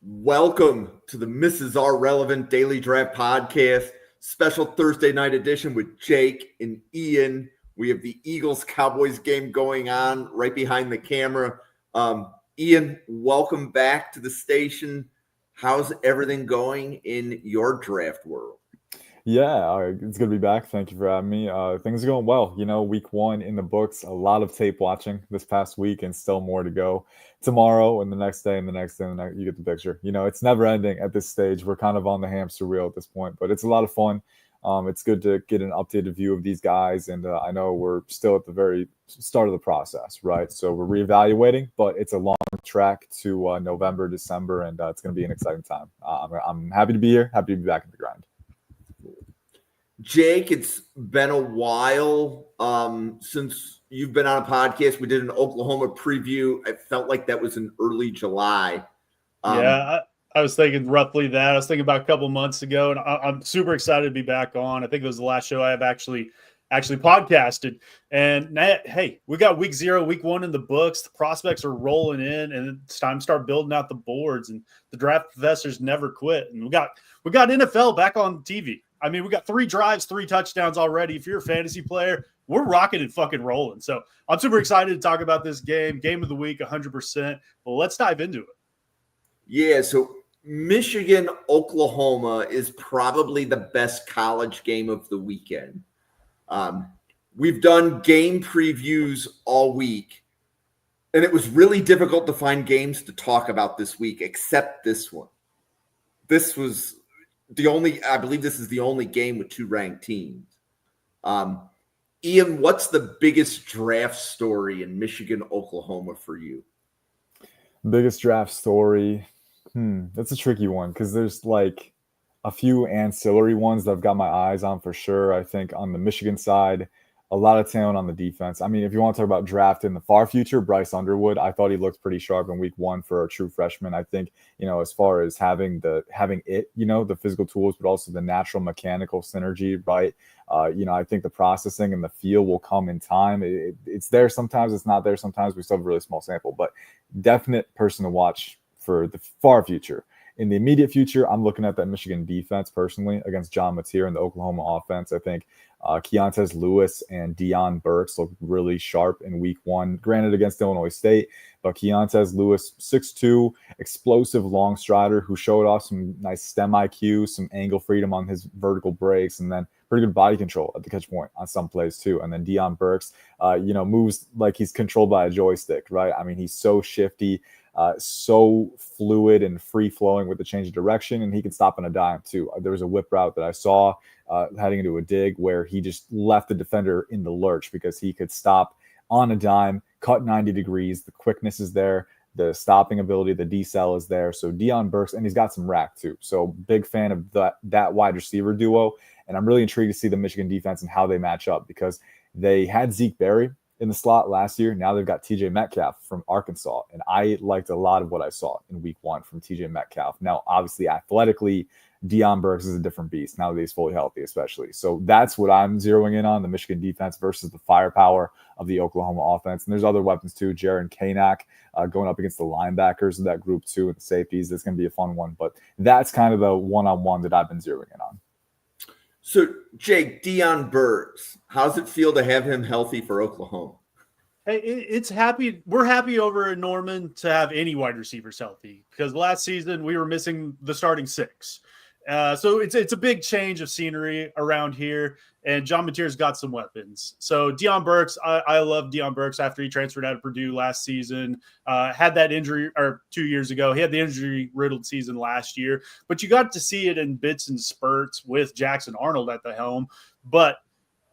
Welcome to the Mrs. R Relevant Daily Draft Podcast, special Thursday night edition with Jake and Ian. We have the Eagles-Cowboys game going on right behind the camera. Ian, welcome back to the station. How's everything going in your draft world? Yeah, it's good to be back. Thank you for having me. Things are going well. Week one in the books, a lot of tape watching this past week and still more to go tomorrow and the next day and the next day. And you get the picture. It's never ending at this stage. We're kind of on the hamster wheel at this point, but it's a lot of fun. It's good to get an updated view of these guys. And I know we're still at the very start of the process, right? So we're reevaluating, but it's a long track to November, December, and it's going to be an exciting time. I'm happy to be here, happy to be back in the grind. Jake, it's been a while since you've been on a podcast. We did an Oklahoma preview. I felt like that was in early July. I was thinking roughly that. I was thinking about a couple months ago, and I'm super excited to be back on. I think it was the last show I have actually podcasted. And hey, we got week 0, week 1 in the books. The prospects are rolling in, and it's time to start building out the boards. And the draft professors never quit. And we got NFL back on TV. I mean, we got 3 drives, 3 touchdowns already. If you're a fantasy player, we're rocking and fucking rolling. So I'm super excited to talk about this game of the week, 100%. Well, let's dive into it. Yeah, so Michigan, Oklahoma is probably the best college game of the weekend. We've done game previews all week, and it was really difficult to find games to talk about this week, except this one. This was I believe this is the only game with 2 ranked teams. Ian, what's the biggest draft story in Michigan, Oklahoma for you? Biggest draft story. That's a tricky one because there's like a few ancillary ones that I've got my eyes on for sure. I think on the Michigan side, a lot of talent on the defense. I mean, if you want to talk about draft in the far future, Bryce Underwood, I thought he looked pretty sharp in week 1 for a true freshman. I think, as far as having the physical tools, but also the natural mechanical synergy, right? I think the processing and the feel will come in time. It's there sometimes, it's not there sometimes. We still have a really small sample, but definite person to watch for the far future. In the immediate future, I'm looking at that Michigan defense personally against John Mateer and the Oklahoma offense. I think Keontez Lewis and Deion Burks look really sharp in week 1, granted against Illinois State, but Keontez Lewis, 6'2", explosive long strider who showed off some nice stem IQ, some angle freedom on his vertical breaks, and then pretty good body control at the catch point on some plays too. And then Deion Burks, moves like he's controlled by a joystick, right? I mean, he's so shifty, so fluid and free-flowing with the change of direction, and he can stop on a dime too. There was a whip route that I saw heading into a dig where he just left the defender in the lurch because he could stop on a dime, cut 90 degrees. The quickness is there. The stopping ability, the decel is there. So Deion Burks, and he's got some rack too. So big fan of that wide receiver duo. And I'm really intrigued to see the Michigan defense and how they match up because they had Zeke Berry in the slot last year. Now they've got TJ Metcalf from Arkansas. And I liked a lot of what I saw in week 1 from TJ Metcalf. Now, obviously, athletically, Deion Burks is a different beast now that he's fully healthy, especially. So that's what I'm zeroing in on, the Michigan defense versus the firepower of the Oklahoma offense. And there's other weapons too. Jaren and Kanak going up against the linebackers of that group too, and the safeties. It's going to be a fun one. But that's kind of the one-on-one that I've been zeroing in on. So, Jake, Deion Burks, how's it feel to have him healthy for Oklahoma? Hey, it's happy. We're happy over in Norman to have any wide receivers healthy because last season we were missing the starting 6. So it's a big change of scenery around here, and John Mateer's got some weapons. So Deion Burks, I love Deion Burks after he transferred out of Purdue last season. Had that injury, or 2 years ago. He had the injury-riddled season last year, but you got to see it in bits and spurts with Jackson Arnold at the helm. But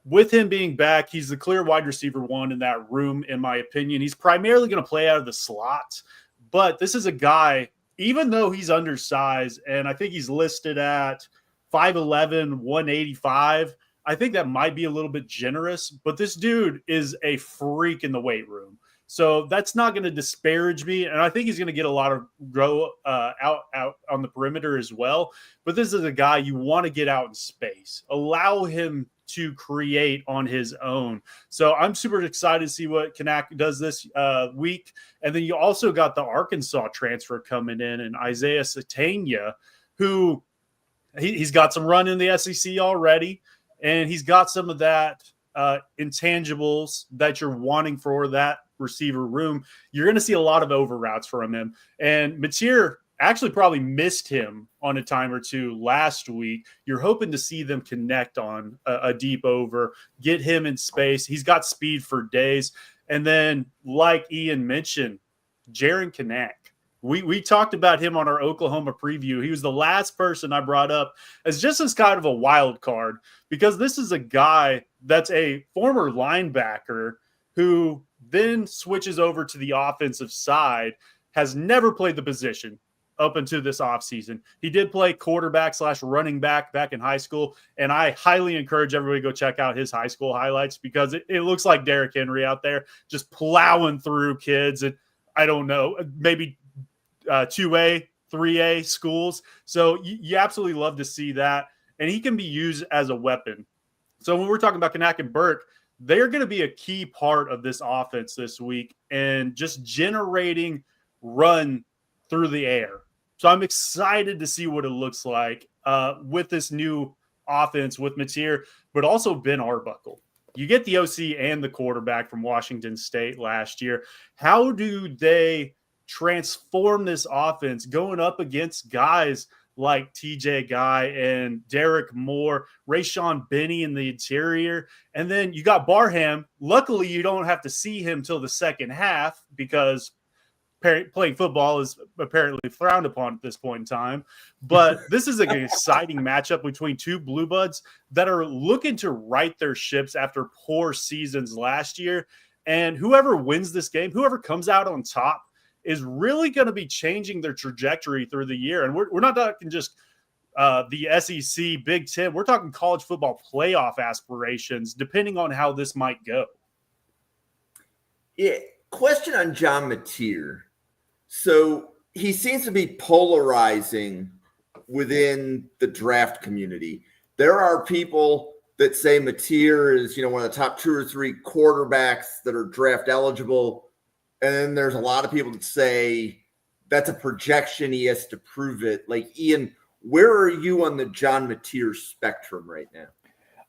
with him being back, he's the clear wide receiver 1 in that room, in my opinion. He's primarily going to play out of the slot, but this is a guy – even though he's undersized, and I think he's listed at 5'11", 185, I think that might be a little bit generous, but this dude is a freak in the weight room. So that's not going to disparage me, and I think he's going to get a lot of go out on the perimeter as well. But this is a guy you want to get out in space. Allow him to create on his own. So I'm super excited to see what Kanak does this week. And then you also got the Arkansas transfer coming in, and Isaiah Satania, who he's got some run in the SEC already, and he's got some of that intangibles that you're wanting for that receiver room. You're going to see a lot of over routes from him. And Mateer actually probably missed him on a time or two last week. You're hoping to see them connect on a deep over, get him in space. He's got speed for days. And then, like Ian mentioned, Jaren Kanak. We talked about him on our Oklahoma preview. He was the last person I brought up as just as kind of a wild card, because this is a guy that's a former linebacker who then switches over to the offensive side, has never played the position up until this offseason. He did play quarterback / running back in high school, and I highly encourage everybody to go check out his high school highlights, because it looks like Derrick Henry out there just plowing through kids, and I don't know, maybe 2A, 3A schools. So you absolutely love to see that. And he can be used as a weapon. So when we're talking about Kanak and Burke, they're going to be a key part of this offense this week and just generating run through the air. So I'm excited to see what it looks like with this new offense with Mateer, but also Ben Arbuckle. You get the OC and the quarterback from Washington State last year. How do they transform this offense going up against guys like TJ Guy and Derrick Moore, Rayshaun Benny in the interior? And then you got Barham. Luckily, you don't have to see him till the second half, because playing football is apparently frowned upon at this point in time. But this is an exciting matchup between two Blue Buds that are looking to right their ships after poor seasons last year. And whoever wins this game, whoever comes out on top, is really going to be changing their trajectory through the year. And we're not talking just the SEC, Big Ten. We're talking college football playoff aspirations, depending on how this might go. Yeah. Question on John Mateer. So he seems to be polarizing within the draft community. There are people that say Mateer is, one of the top 2 or 3 quarterbacks that are draft eligible. And then there's a lot of people that say that's a projection. He has to prove it. Like, Ian, where are you on the John Mateer spectrum right now?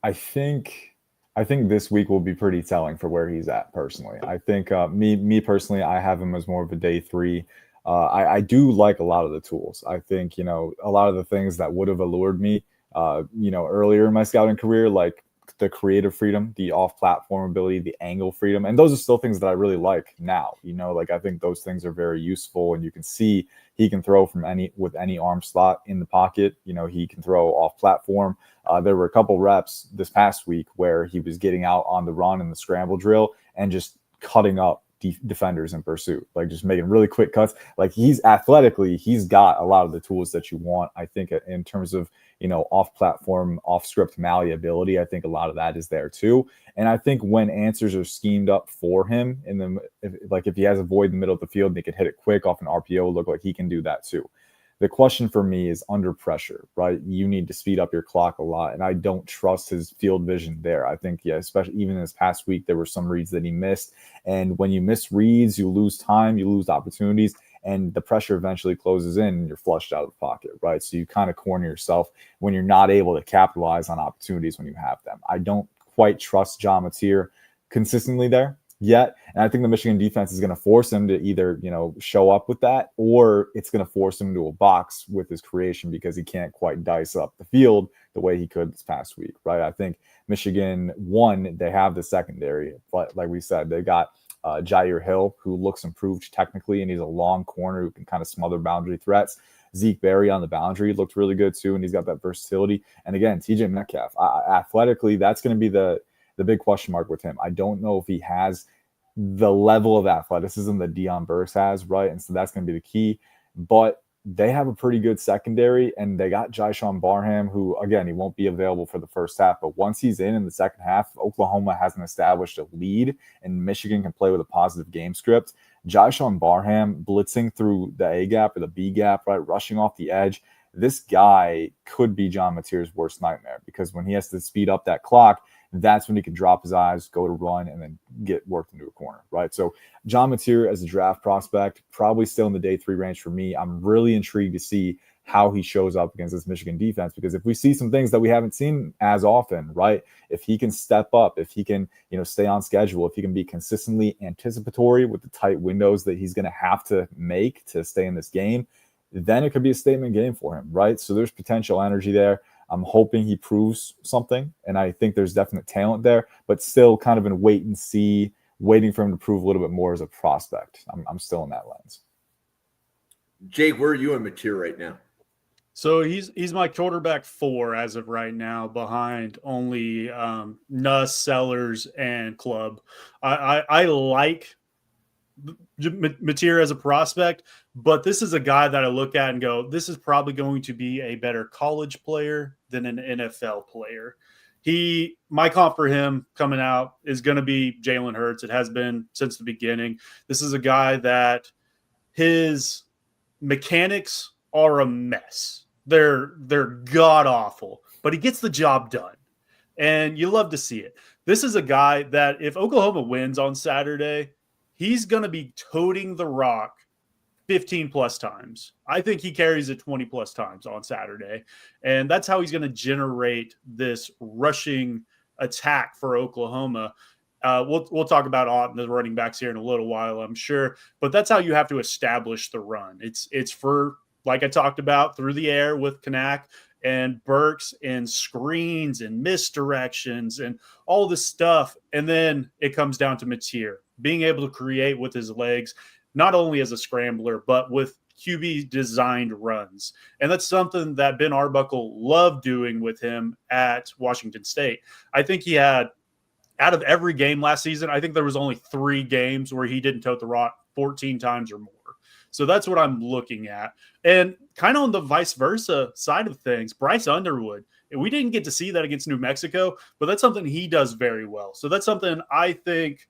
I think this week will be pretty telling for where he's at personally. I think me personally, I have him as more of a day 3. I do like a lot of the tools. I think, a lot of the things that would have allured me, earlier in my scouting career, like the creative freedom, the off-platform ability, the angle freedom. And those are still things that I really like now. I think those things are very useful, and you can see he can throw with any arm slot in the pocket. He can throw off-platform. There were a couple reps this past week where he was getting out on the run in the scramble drill and just cutting up defenders in pursuit, like just making really quick cuts. Like, he's got a lot of the tools that you want. I think in terms of, off-platform, off-script malleability, I think a lot of that is there too. And I think when answers are schemed up for him, and then if he has a void in the middle of the field and he can hit it quick off an RPO, look like he can do that too. The question for me is under pressure, right? You need to speed up your clock a lot, and I don't trust his field vision there. I think, especially even this past week, there were some reads that he missed. And when you miss reads, you lose time, you lose opportunities, and the pressure eventually closes in and you're flushed out of the pocket, right? So you kind of corner yourself when you're not able to capitalize on opportunities when you have them. I don't quite trust John Mateer consistently there yet. And I think the Michigan defense is going to force him to either, show up with that, or it's going to force him into a box with his creation, because he can't quite dice up the field the way he could this past week, right? I think Michigan, they have the secondary, but like we said, they got Jyaire Hill, who looks improved technically, and he's a long corner who can kind of smother boundary threats. Zeke Berry on the boundary looked really good too, and he's got that versatility. And again, TJ Metcalf, athletically, that's going to be the big question mark with him. I don't know if he has the level of athleticism that Deion Burks has, right? And so that's going to be the key. But they have a pretty good secondary, and they got Jaishawn Barham, who, again, he won't be available for the first half. But once he's in the second half, Oklahoma hasn't established a lead, and Michigan can play with a positive game script. Jaishawn Barham blitzing through the A gap or the B gap, right, rushing off the edge, this guy could be John Mateer's worst nightmare, because when he has to speed up that clock, that's when he can drop his eyes, go to run, and then get worked into a corner, right? So John Mateer as a draft prospect, probably still in the day 3 range for me. I'm really intrigued to see how he shows up against this Michigan defense, because if we see some things that we haven't seen as often, right? If he can step up, if he can, stay on schedule, if he can be consistently anticipatory with the tight windows that he's going to have to make to stay in this game, then it could be a statement game for him, right? So there's potential energy there. I'm hoping he proves something, and I think there's definite talent there, but still kind of in wait and see, waiting for him to prove a little bit more as a prospect. I'm still in that lens. Jake, where are you in Mateer right now? So he's my quarterback 4 as of right now, behind only Nuss, Sellers, and Clubb. I like Mateer as a prospect, but this is a guy that I look at and go, this is probably going to be a better college player than an NFL player. My comp for him coming out is going to be Jalen Hurts. It has been since the beginning. This is a guy that his mechanics are a mess. They're god awful, but he gets the job done, and you love to see it. This is a guy that if Oklahoma wins on Saturday, he's going to be toting the rock 15 plus times. I think he carries it 20 plus times on Saturday. And that's how he's going to generate this rushing attack for Oklahoma. We'll talk about Ott and the running backs here in a little while, I'm sure. But that's how you have to establish the run. It's for, like I talked about, through the air with Kanak and Burks and screens and misdirections and all this stuff. And then it comes down to Mateer being able to create with his legs, not only as a scrambler, but with QB designed runs. And that's something that Ben Arbuckle loved doing with him at Washington State. I think he had, out of every game last season, I think there was only 3 games where he didn't tote the rock 14 times or more. So that's what I'm looking at. And kind of on the vice versa side of things, Bryce Underwood, we didn't get to see that against New Mexico, but that's something he does very well. So that's something I think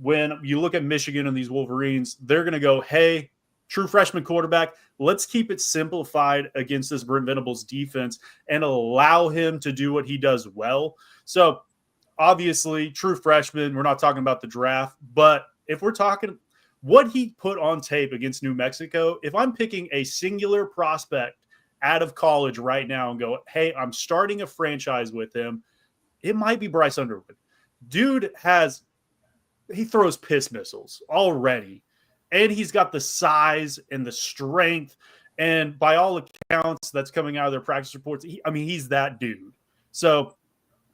when you look at Michigan and these Wolverines, they're going to go, hey, true freshman quarterback, let's keep it simplified against this Brent Venables defense and allow him to do what he does well. So obviously, true freshman, we're not talking about the draft, but if we're talking what he put on tape against New Mexico, if I'm picking a singular prospect out of college right now and go, hey, I'm starting a franchise with him, it might be Bryce Underwood. Dude he throws piss missiles already, and he's got the size and the strength, and by all accounts that's coming out of their practice reports, he's that dude. So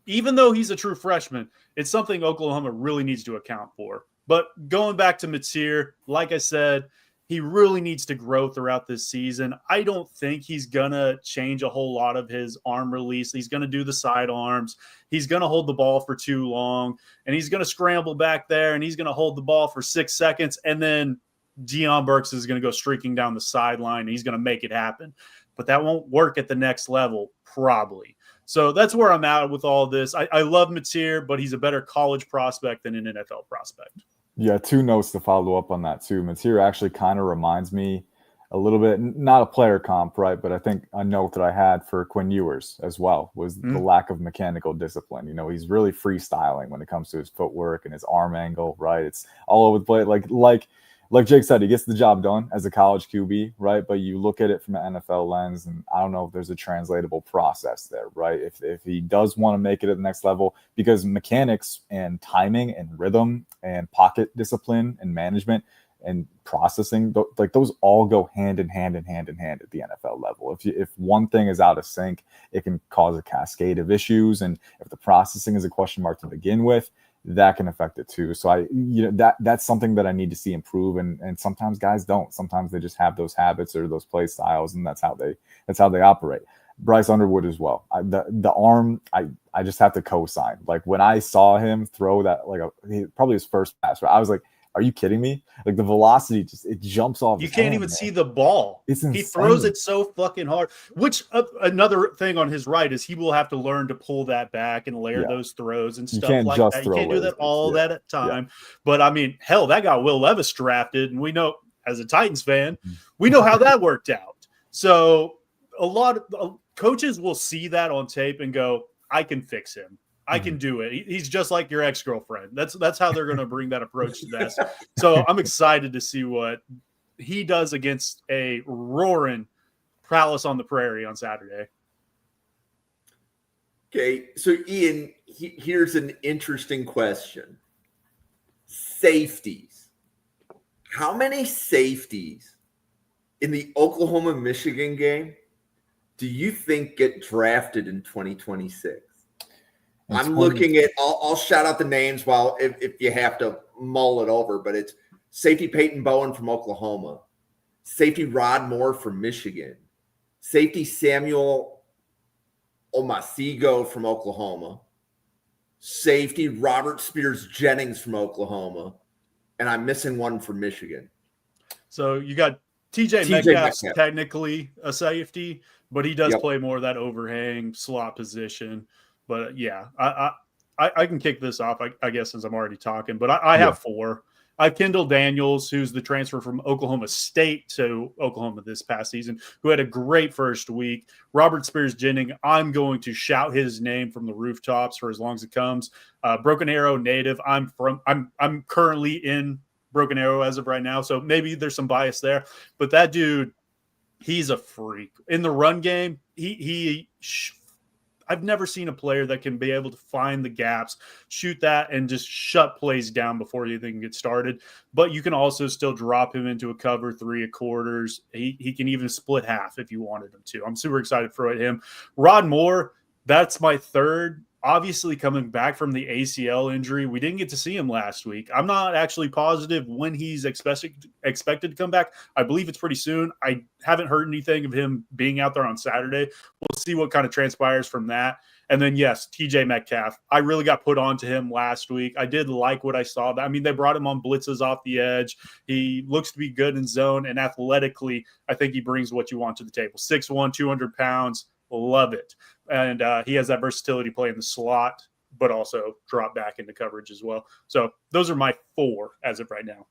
even though he's a true freshman, it's something Oklahoma really needs to account for. But going back to Mateer, like I said, he really needs to grow throughout this season. I don't think he's going to change a whole lot of his arm release. He's going to do the side arms. He's going to hold the ball for too long, and he's going to scramble back there, and he's going to hold the ball for 6 seconds, and then Deion Burks is going to go streaking down the sideline, and he's going to make it happen. But that won't work at the next level, probably. So that's where I'm at with all this. I love Mateer, but he's a better college prospect than an NFL prospect. Yeah, 2 notes to follow up on that too. Mateer actually kind of reminds me a little bit, not a player comp, right? But I think a note that I had for Quinn Ewers as well was the lack of mechanical discipline. He's really freestyling when it comes to his footwork and his arm angle, right? It's all over the place. Like Jake said, he gets the job done as a college QB, right? But you look at it from an NFL lens, and I don't know if there's a translatable process there, right? If he does want to make it at the next level, because mechanics and timing and rhythm and pocket discipline and management and processing, like those all go hand in hand at the NFL level. If one thing is out of sync, it can cause a cascade of issues. And if the processing is a question mark to begin with, that can affect it too. So that's something that I need to see improve. And sometimes guys don't. Sometimes they just have those habits or those play styles, and that's how they operate. Bryce Underwood as well. The arm, I just have to co-sign. Like when I saw him throw that, probably his first pass, right? I was like, are you kidding me? Like the velocity it jumps off. You can't even see the ball. He throws it so fucking hard. Which another thing on his right is he will have to learn to pull that back and layer those throws and stuff like that. You can't do that all that at a time. But hell, that got Will Levis drafted, and we know as a Titans fan, we know how that worked out. So a lot of coaches will see that on tape and go, I can fix him. I can do it. He's just like your ex-girlfriend. That's how they're going to bring that approach to this. So I'm excited to see what he does against a roaring Prowess on the Prairie on Saturday. Okay, so Ian, here's an interesting question. Safeties. How many safeties in the Oklahoma-Michigan game do you think get drafted in 2026? I'm looking at, I'll shout out the names while if you have to mull it over, but it's safety Peyton Bowen from Oklahoma, safety Rod Moore from Michigan, safety Samuel Omosigho from Oklahoma, safety Robert Spears-Jennings from Oklahoma, and I'm missing one from Michigan. So you got TJ Metcalf's technically a safety, but he does play more of that overhang slot position. But yeah, I can kick this off, I guess, since I'm already talking. But I have four. I have Kendall Daniels, who's the transfer from Oklahoma State to Oklahoma this past season, who had a great first week. Robert Spears-Jennings, I'm going to shout his name from the rooftops for as long as it comes. Broken Arrow native. I'm currently in Broken Arrow as of right now, so maybe there's some bias there. But that dude, he's a freak in the run game. I've never seen a player that can be able to find the gaps, shoot that, and just shut plays down before you even get started. But you can also still drop him into a cover 3 quarters. He can even split half if you wanted him to. I'm super excited for him. Rod Moore, that's my third. Obviously, coming back from the ACL injury, we didn't get to see him last week. I'm not actually positive when he's expected to come back. I believe it's pretty soon. I haven't heard anything of him being out there on Saturday. We'll see what kind of transpires from that. And then, yes, TJ Metcalf. I really got put on to him last week. I did like what I saw. I mean, they brought him on blitzes off the edge. He looks to be good in zone, and athletically, I think he brings what you want to the table. 6'1", 200 pounds. Love it. And he has that versatility play in the slot, but also drop back into coverage as well. So those are my 4 as of right now.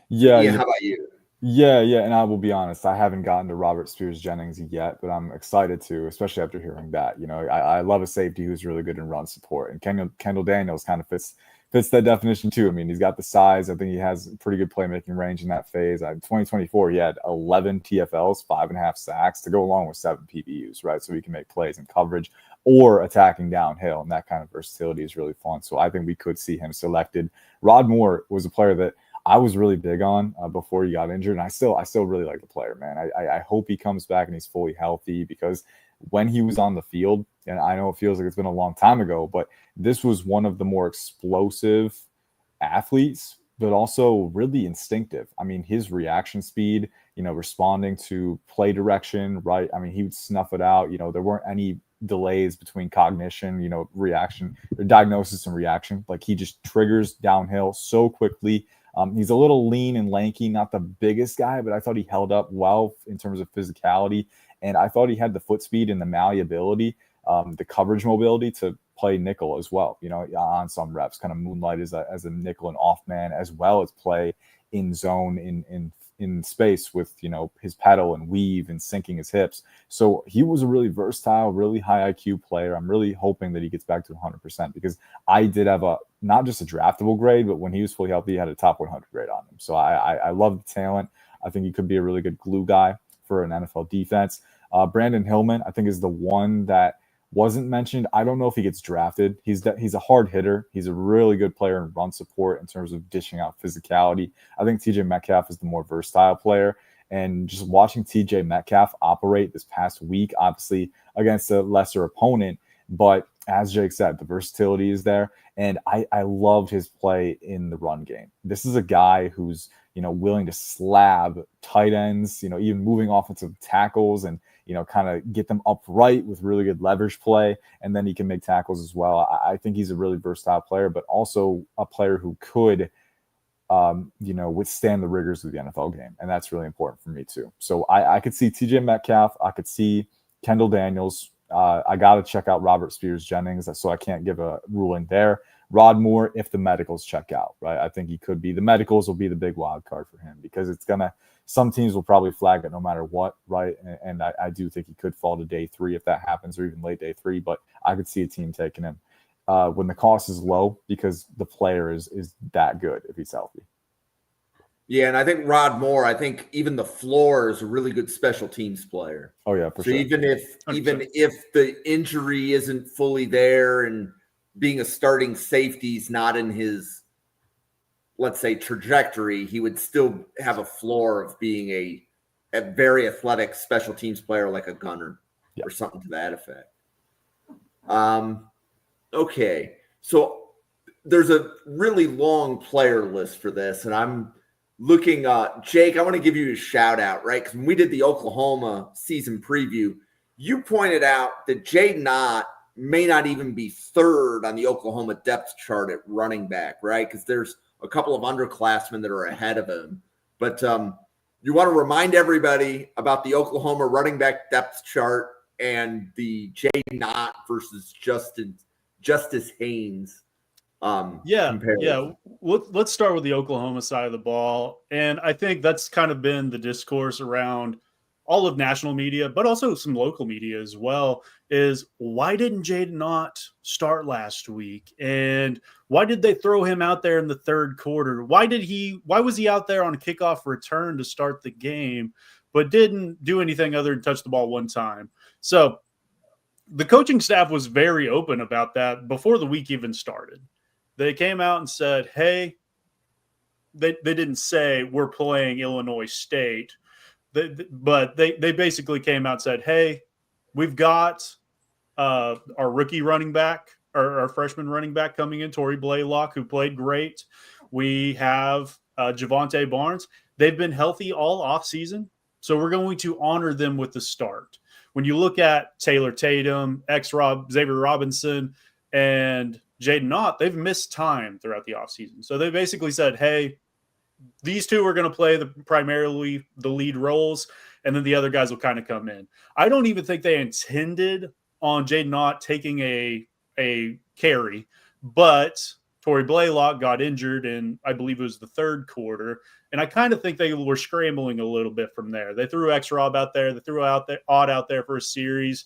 Yeah. How about you? Yeah. And I will be honest, I haven't gotten to Robert Spears-Jennings yet, but I'm excited to, especially after hearing that. You know, I love a safety who's really good in run support. And Kendall Daniels kind of fits that definition too. I mean, he's got the size. I think he has pretty good playmaking range in that phase. In 2024, he had 11 TFLs, 5.5 sacks to go along with 7 PBUs, right? So he can make plays in coverage or attacking downhill, and that kind of versatility is really fun. So I think we could see him selected. Rod Moore was a player that I was really big on before he got injured, and I still really like the player, man. I hope he comes back and he's fully healthy, because when he was on the field, and I know it feels like it's been a long time ago, but this was one of the more explosive athletes, but also really instinctive. I mean, his reaction speed, you know, responding to play direction, right? I mean, he would snuff it out. You know, there weren't any delays between cognition, you know, reaction, or diagnosis and reaction. Like, he just triggers downhill so quickly. He's a little lean and lanky, not the biggest guy, but I thought he held up well in terms of physicality. And I thought he had the foot speed and the malleability, the coverage mobility to play nickel as well, you know, on some reps, kind of moonlight as a nickel and off man, as well as play in zone in space with, you know, his pedal and weave and sinking his hips. So he was a really versatile, really high IQ player. I'm really hoping that he gets back to 100%, because I did have not just a draftable grade, but when he was fully healthy, he had a top 100 grade on him. So I love the talent. I think he could be a really good glue guy for an NFL defense. Brandon Hillman, I think, is the one that wasn't mentioned. I don't know if he gets drafted. He's a hard hitter. He's a really good player in run support in terms of dishing out physicality. I think TJ Metcalf is the more versatile player. And just watching TJ Metcalf operate this past week, obviously against a lesser opponent, but as Jake said, the versatility is there. And I loved his play in the run game. This is a guy who's, you know, willing to slab tight ends, you know, even moving offensive tackles, and, you know, kind of get them upright with really good leverage play. And then he can make tackles as well. I think he's a really versatile player, but also a player who could, you know, withstand the rigors of the NFL game. And that's really important for me too. So I could see TJ Metcalf. I could see Kendall Daniels. I got to check out Robert Spears-Jennings, so I can't give a ruling there. Rod Moore, if the medicals check out, right? I think he could be. The medicals will be the big wild card for him, because it's going to some teams will probably flag it no matter what, right? And I do think he could fall to day 3 if that happens, or even late day 3. But I could see a team taking him when the cost is low because the player is that good if he's healthy. Yeah, and I think Rod Moore, I think even the floor is a really good special teams player. Oh yeah, for sure. Even if the injury isn't fully there and being a starting safety is not in his, let's say, trajectory, he would still have a floor of being a very athletic special teams player like a gunner or something to that effect. Okay, so there's a really long player list for this, and I'm looking, Jake, I want to give you a shout out, right? Because when we did the Oklahoma season preview, you pointed out that Jaydn Ott may not even be third on the Oklahoma depth chart at running back, right? Because there's a couple of underclassmen that are ahead of him. But you want to remind everybody about the Oklahoma running back depth chart and the Jaydn Ott versus Justice Haynes. Let's start with the Oklahoma side of the ball. And I think that's kind of been the discourse around all of national media, but also some local media as well, is why didn't Jaydn Ott start last week? And why did they throw him out there in the third quarter? Why was he out there on a kickoff return to start the game, but didn't do anything other than touch the ball one time? So the coaching staff was very open about that before the week even started. They came out and said, hey, they didn't say we're playing Illinois State, but they basically came out and said, hey, we've got our rookie running back, our freshman running back coming in, Torrey Blaylock, who played great. We have Javonte Barnes. They've been healthy all offseason, so we're going to honor them with the start. When you look at Taylor Tatum, Xavier Robinson, and Jaydn Ott, they've missed time throughout the offseason. So they basically said, hey, these two are going to play primarily the lead roles, and then the other guys will kind of come in. I don't even think they intended on Jaydn Ott taking a carry, but Torrey Blaylock got injured in, I believe it was the third quarter, and I kind of think they were scrambling a little bit from there. They threw X-Rob out there. They threw Ott out there for a series.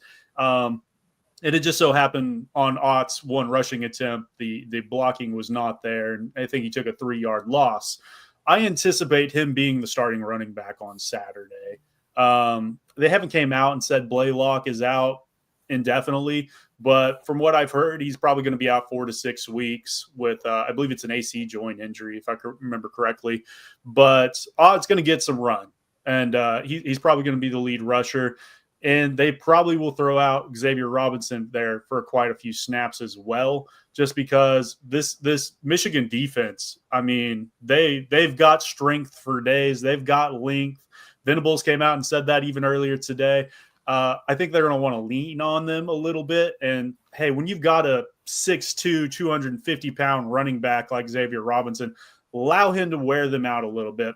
And it just so happened on Ott's one rushing attempt, the blocking was not there, and I think he took a 3-yard loss. I anticipate him being the starting running back on Saturday. They haven't came out and said Blaylock is out indefinitely, but from what I've heard, he's probably going to be out 4 to 6 weeks with, I believe it's an AC joint injury, if I remember correctly. But Ott's going to get some run, and he's probably going to be the lead rusher. And they probably will throw out Xavier Robinson there for quite a few snaps as well, just because this Michigan defense, I mean, they've got strength for days. They've got length. Venables came out and said that even earlier today. I think they're going to want to lean on them a little bit. And, hey, when you've got a 6'2", 250-pound running back like Xavier Robinson, allow him to wear them out a little bit.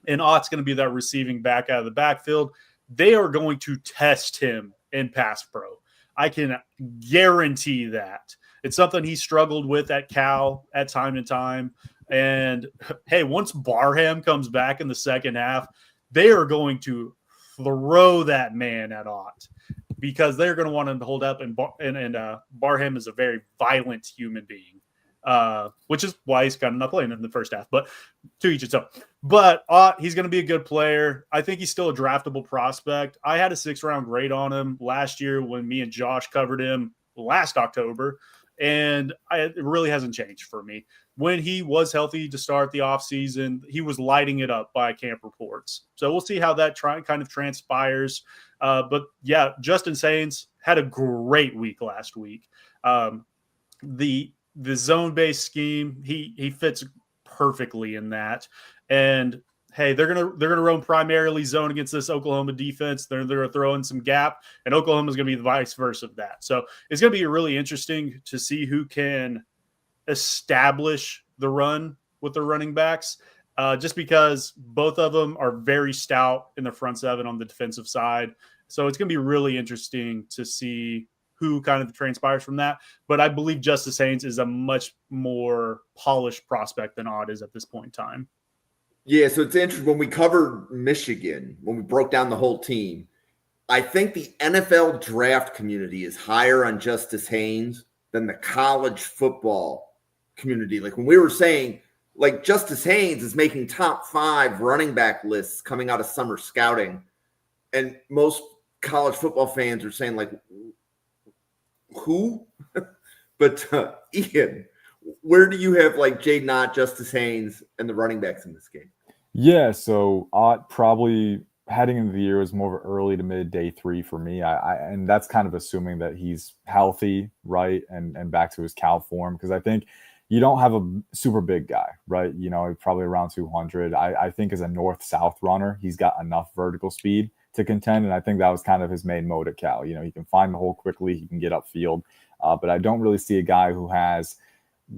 And Ott's going to be that receiving back out of the backfield. They are going to test him in pass pro. I can guarantee that. It's something he struggled with at Cal at time to time. And, hey, once Barham comes back in the second half, they are going to throw that man at Ott because they're going to want him to hold up. And Barham is a very violent human being, which is why he's kind of not playing in the first half. But to each its own. But he's going to be a good player. I think he's still a draftable prospect. I had a 6th-round grade on him last year when me and Josh covered him last October, and it really hasn't changed for me. When he was healthy to start the offseason, he was lighting it up by camp reports. So we'll see how that kind of transpires. But, yeah, Justin Haynes had a great week last week. The zone-based scheme, he fits perfectly in that. And hey, they're gonna run primarily zone against this Oklahoma defense. They're gonna throw in some gap, and Oklahoma's gonna be the vice versa of that. So it's gonna be really interesting to see who can establish the run with the running backs. Just because both of them are very stout in the front seven on the defensive side. So it's gonna be really interesting to see who kind of transpires from that. But I believe Justice Haynes is a much more polished prospect than Ott is at this point in time. Yeah, so it's interesting. When we covered Michigan, when we broke down the whole team, I think the NFL draft community is higher on Justice Haynes than the college football community. Like when we were saying, like Justice Haynes is making top 5 running back lists coming out of summer scouting. And most college football fans are saying, like, who? But Ian, where do you have like Jaydn Ott, Justice Haynes, and the running backs in this game? Yeah, so Ott probably heading into the year was more of an early to mid day 3 for me. And that's kind of assuming that he's healthy, right, and back to his cow form, because I think you don't have a super big guy, right? You know, probably around 200. I think as a north-south runner, he's got enough vertical speed to contend, and I think that was kind of his main mode at Cal. You know, he can find the hole quickly, he can get upfield, but I don't really see a guy who has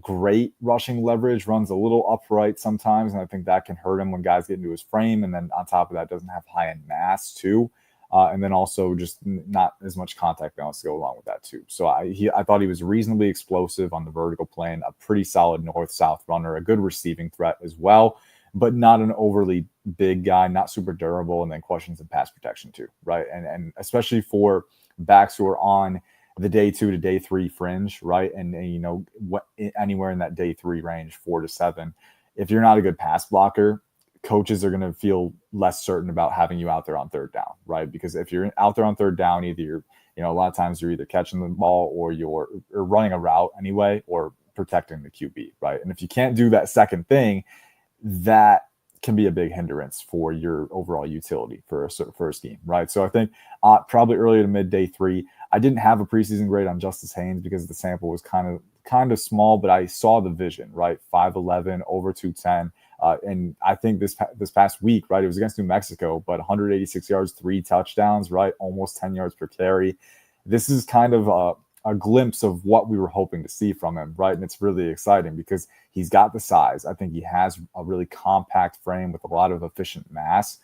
great rushing leverage, runs a little upright sometimes, and I think that can hurt him when guys get into his frame. And then on top of that, doesn't have high end mass too, and then also just not as much contact balance to go along with that too. So I thought he was reasonably explosive on the vertical plane, a pretty solid north-south runner, a good receiving threat as well, but not an overly big guy, not super durable, and then questions in pass protection too, right? And especially for backs who are on the day 2 to day 3 fringe, right? And you know, anywhere in that day 3 range, 4 to 7. If you're not a good pass blocker, coaches are going to feel less certain about having you out there on third down, right? Because if you're out there on third down, either you're, you know, a lot of times you're either catching the ball or you're running a route anyway, or protecting the QB, right? And if you can't do that second thing, that can be a big hindrance for your overall utility for a scheme, right? So I think probably earlier to mid day 3. I didn't have a preseason grade on Justice Haynes because the sample was kind of small, but I saw the vision, right? 5'11", over 210. And I think this past week, right, it was against New Mexico, but 186 yards, 3 touchdowns, right? Almost 10 yards per carry. This is kind of a glimpse of what we were hoping to see from him, right? And it's really exciting because he's got the size. I think he has a really compact frame with a lot of efficient mass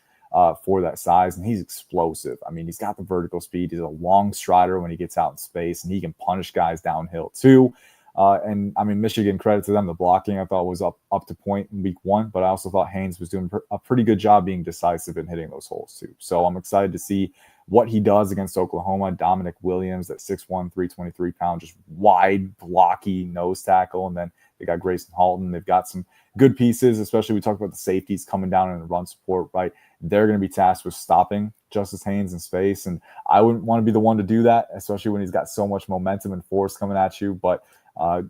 for that size, and he's explosive. I mean, he's got the vertical speed. He's a long strider when he gets out in space, and he can punish guys downhill too. And I mean, Michigan, credit to them, the blocking I thought was up to point in week 1, but I also thought Haynes was doing a pretty good job being decisive and hitting those holes too. So I'm excited to see what he does against Oklahoma. Dominic Williams, that 6'1", 323 pound, just wide, blocky nose tackle. And then they got Grayson Halton. They've got some good pieces, especially we talked about the safeties coming down in the run support, right? They're going to be tasked with stopping Justice Haynes in space. And I wouldn't want to be the one to do that, especially when he's got so much momentum and force coming at you. But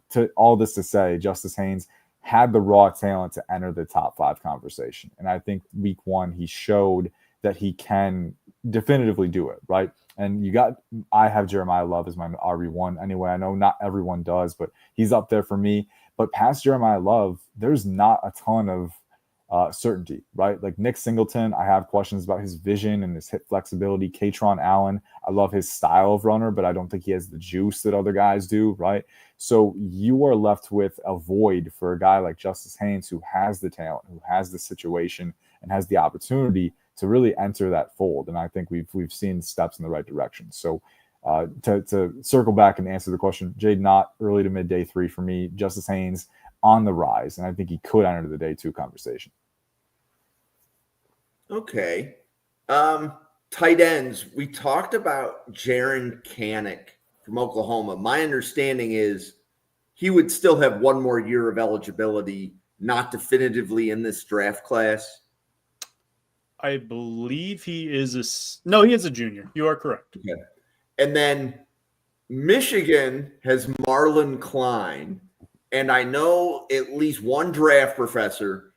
to all this to say, Justice Haynes had the raw talent to enter the top 5 conversation. And I think week 1, he showed that he can definitively do it, right? And I have Jeremiah Love as my RB1 anyway. I know not everyone does, but he's up there for me. But past Jeremiah Love, there's not a ton of certainty, right? Like Nick Singleton, I have questions about his vision and his hip flexibility. Katron Allen, I love his style of runner, but I don't think he has the juice that other guys do, right? So you are left with a void for a guy like Justice Haynes, who has the talent, who has the situation, and has the opportunity to really enter that fold. And I think we've seen steps in the right direction. So to circle back and answer the question, Jaydn Ott, early to mid day 3 for me. Justice Haynes on the rise, and I think he could enter the day 2 conversation. Okay. Tight ends. We talked about Jaren Kanak from Oklahoma. My understanding is he would still have one more year of eligibility, not definitively in this draft class. I believe he is he is a junior. You are correct. Okay. And then Michigan has Marlon Klein. And I know at least one draft professor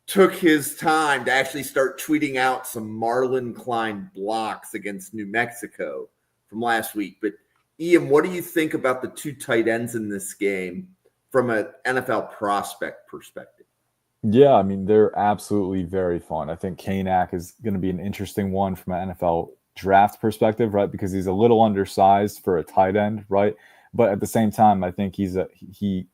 took his time to actually start tweeting out some Marlon Klein blocks against New Mexico from last week. But Ian, what do you think about the 2 tight ends in this game from an NFL prospect perspective? Yeah, I mean, they're absolutely very fun. I think Kanak is going to be an interesting one from an NFL draft perspective, right? Because he's a little undersized for a tight end, right? But at the same time, I think he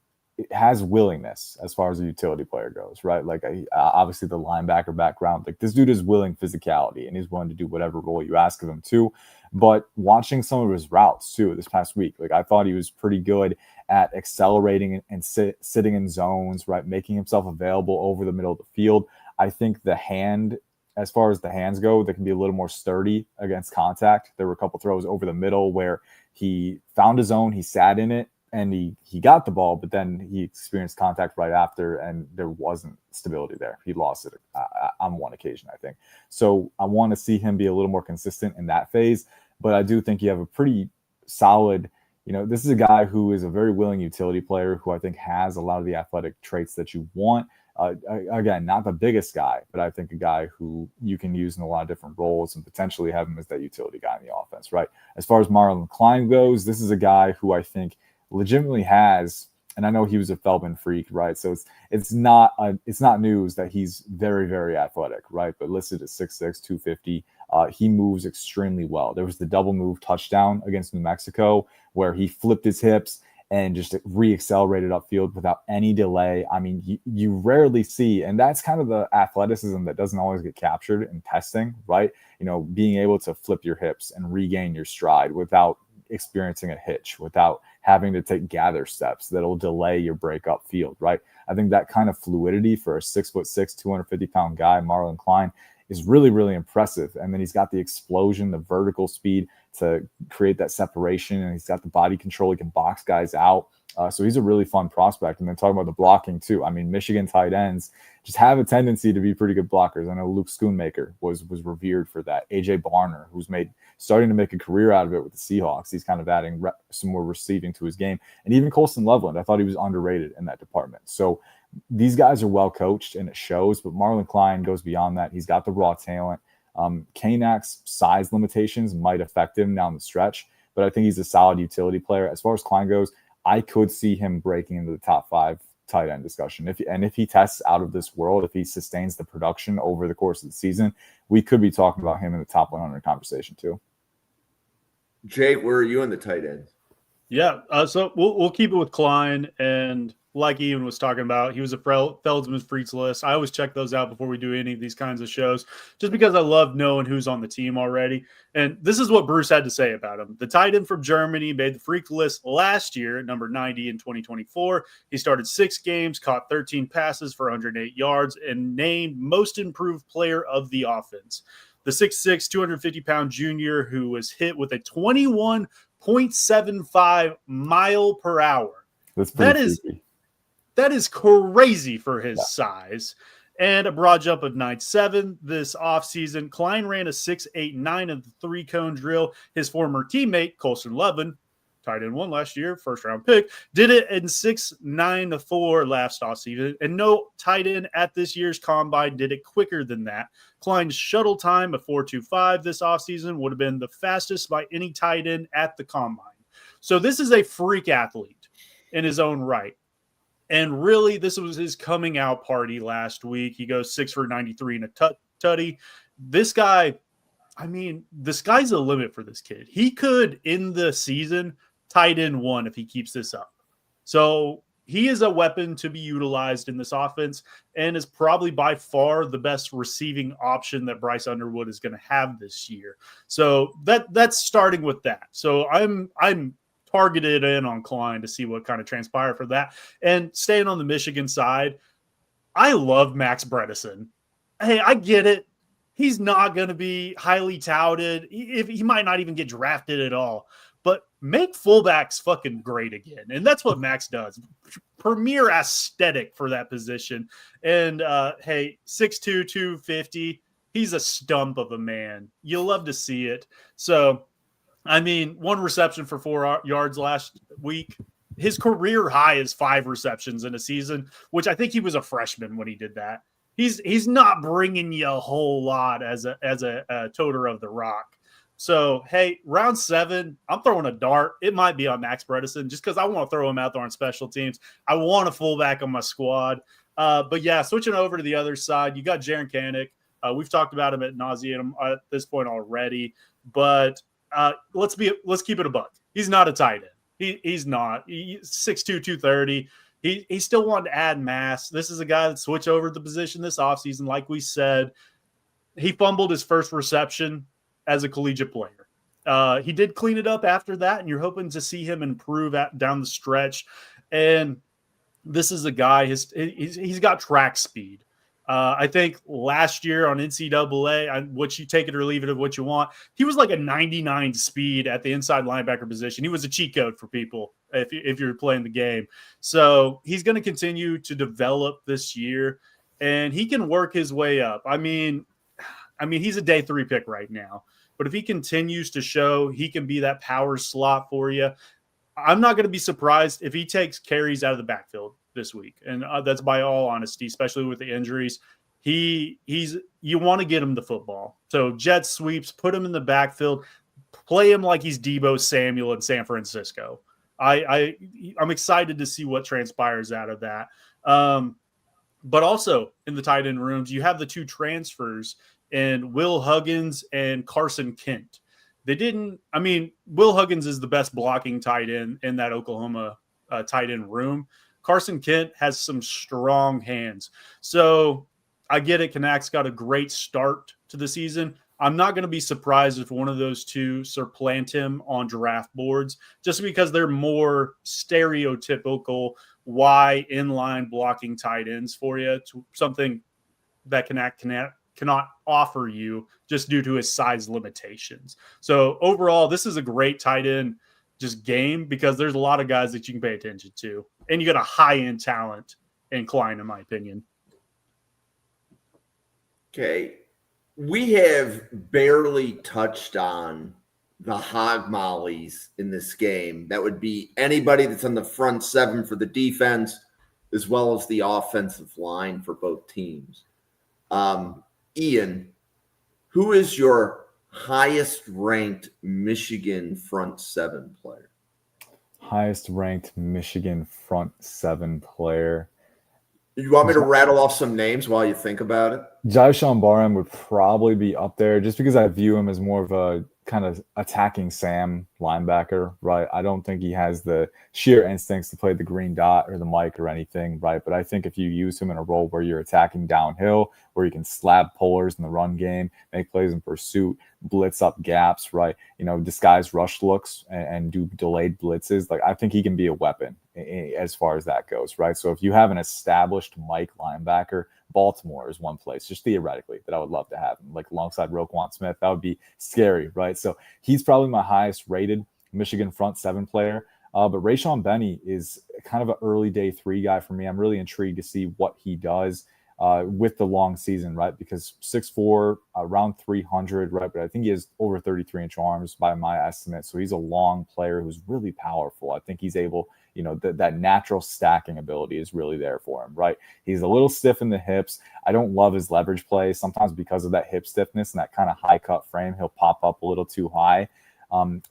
has willingness as far as a utility player goes, right? Like obviously the linebacker background, like this dude is willing physicality and he's willing to do whatever role you ask of him to. But watching some of his routes too this past week, like I thought he was pretty good at accelerating and sitting in zones, right? Making himself available over the middle of the field. I think as far as the hands go, they can be a little more sturdy against contact. There were a couple throws over the middle where he found his own, he sat in it, and he got the ball, but then he experienced contact right after, and there wasn't stability there. He lost it on one occasion, I think. So I want to see him be a little more consistent in that phase, but I do think you have a pretty solid, this is a guy who is a very willing utility player who I think has a lot of the athletic traits that you want. Again, not the biggest guy, but I think a guy who you can use in a lot of different roles and potentially have him as that utility guy in the offense, right? As far as Marlon Klein goes, this is a guy who I think legitimately has, and I know he was a Feldman freak, right? So it's not news that he's very, very athletic, right? But listed at 6'6", 250. He moves extremely well. There was the double move touchdown against New Mexico where he flipped his hips and just re-accelerated upfield without any delay. I mean, you rarely see, and that's kind of the athleticism that doesn't always get captured in testing, right? Being able to flip your hips and regain your stride without experiencing a hitch, without having to take gather steps that'll delay your break upfield, right? I think that kind of fluidity for a 6'6", 250-pound guy, Marlon Klein, is really, really impressive. And then he's got the explosion, the vertical speed to create that separation, and he's got the body control. He can box guys out. So he's a really fun prospect. And then talking about the blocking too. I mean, Michigan tight ends just have a tendency to be pretty good blockers. I know Luke Schoonmaker was revered for that. AJ Barner, who's starting to make a career out of it with the Seahawks. He's kind of adding some more receiving to his game. And even Colston Loveland, I thought he was underrated in that department. So these guys are well coached and it shows, but Marlon Klein goes beyond that. He's got the raw talent. Kanak's size limitations might affect him down the stretch, but I think he's a solid utility player. As far as Klein goes, I could see him breaking into the top 5 tight end discussion. If he tests out of this world, if he sustains the production over the course of the season, we could be talking about him in the top 100 conversation too. Jay, where are you in the tight ends? Yeah, so we'll keep it with Klein, and like Ian was talking about, he was a Feldsman Freaks list. I always check those out before we do any of these kinds of shows, just because I love knowing who's on the team already. And this is what Bruce had to say about him. The tight end from Germany made the Freak list last year, number 90 in 2024. He started 6 games, caught 13 passes for 108 yards, and named most improved player of the offense. The 6'6", 250-pound junior who was hit with a 21.75 mile per hour. That is crazy for his size. And a broad jump of 9.7 this offseason. Klein ran a 6.89 of the 3-cone drill. His former teammate, Colston Loveland, tight end 1 last year, first-round pick, did it in 6.94 last offseason. And no tight end at this year's combine did it quicker than that. Klein's shuttle time of 4.25 this offseason would have been the fastest by any tight end at the combine. So this is a freak athlete in his own right. And really, this was his coming out party last week. He goes 6 for 93 in a tutty. This guy, I mean, the sky's the limit for this kid. He could, in the season, tight end 1 if he keeps this up. So he is a weapon to be utilized in this offense and is probably by far the best receiving option that Bryce Underwood is going to have this year. So that's starting with that. So I'm targeted in on Klein to see what kind of transpire for that. And staying on the Michigan side, I love Max Bredesen. Hey, I get it. He's not going to be highly touted. He might not even get drafted at all. But make fullbacks fucking great again. And that's what Max does. Premier aesthetic for that position. And, hey, 6'2", 250. He's a stump of a man. You'll love to see it. So, I mean, 1 reception for 4 yards last week. His career high is 5 receptions in a season, which I think he was a freshman when he did that. He's not bringing you a whole lot as a toter of the rock. So, hey, round 7, I'm throwing a dart. It might be on Max Bredesen just because I want to throw him out there on special teams. I want a fullback on my squad. But, yeah, switching over to the other side, you got Jaren Kanak. We've talked about him at nauseam at this point already. But let's keep it a buck. He's not a tight end. He's not. He's 6'2", 230. He still wanted to add mass. This is a guy that switched over the position this offseason. Like we said, he fumbled his first reception as a collegiate player. He did clean it up after that, and you're hoping to see him improve down the stretch. And this is a guy, he's got track speed. I think last year on NCAA, what you take it or leave it of what you want, he was like a 99 speed at the inside linebacker position. He was a cheat code for people if you're playing the game. So he's going to continue to develop this year, and he can work his way up. I mean, he's a day 3 pick right now, but if he continues to show he can be that power slot for you, I'm not going to be surprised if he takes carries out of the backfield this week. And that's by all honesty, especially with the injuries. You want to get him the football. So jet sweeps, put him in the backfield, play him like he's Deebo Samuel in San Francisco. I'm excited to see what transpires out of that. But also in the tight end rooms, you have the 2 transfers in Will Huggins and Carson Kent. Will Huggins is the best blocking tight end in that Oklahoma tight end room. Carson Kent has some strong hands. So I get it. Kanak's got a great start to the season. I'm not going to be surprised if one of those 2 supplant him on draft boards, just because they're more stereotypical Y inline blocking tight ends for you, to something that Kanak cannot offer you just due to his size limitations. So overall, this is a great tight end just game, because there's a lot of guys that you can pay attention to, and you got a high-end talent in Klein, in my opinion. Okay. We have barely touched on the hog mollies in this game. That would be anybody that's on the front 7 for the defense, as well as the offensive line for both teams. Ian, who is your highest ranked Michigan front 7 player? Highest ranked Michigan front 7 player. You want me to rattle off some names while you think about it? Jaishawn Barham would probably be up there, just because I view him as more of a kind of attacking Sam linebacker, right? I don't think he has the sheer instincts to play the green dot or the mic or anything, right? But I think if you use him in a role where you're attacking downhill, where you can slab pullers in the run game, make plays in pursuit, blitz up gaps, right? Disguise rush looks and do delayed blitzes. Like, I think he can be a weapon as far as that goes, right? So if you have an established Mike linebacker, Baltimore is one place, just theoretically, that I would love to have him, like alongside Roquan Smith. That would be scary, right? So he's probably my highest rated Michigan front 7 player. But Rayshaun Benny is kind of an early day 3 guy for me. I'm really intrigued to see what he does with the long season, right? Because 6'4", around 300, right? But I think he has over 33-inch arms by my estimate. So he's a long player who's really powerful. I think he's able, that natural stacking ability is really there for him, right? He's a little stiff in the hips. I don't love his leverage play. Sometimes because of that hip stiffness and that kind of high cut frame, he'll pop up a little too high.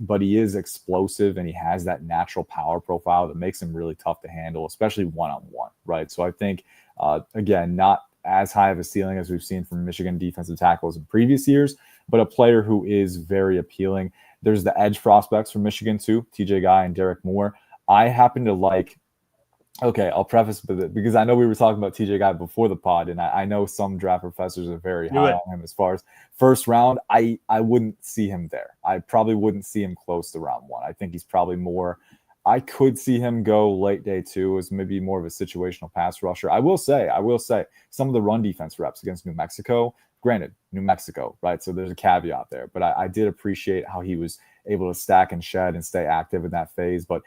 But he is explosive, and he has that natural power profile that makes him really tough to handle, especially one-on-one, right? So I think, again, not as high of a ceiling as we've seen from Michigan defensive tackles in previous years, but a player who is very appealing. There's the edge prospects from Michigan too, TJ Guy and Derrick Moore. I happen to like, okay, I'll preface with it because I know we were talking about TJ Guy before the pod, and I know some draft professors are very high on him as far as first round. I wouldn't see him there. I probably wouldn't see him close to round 1. I think he's probably more, I could see him go late day 2 as maybe more of a situational pass rusher. I will say some of the run defense reps against New Mexico, granted, New Mexico, right? So there's a caveat there, but I did appreciate how he was able to stack and shed and stay active in that phase. But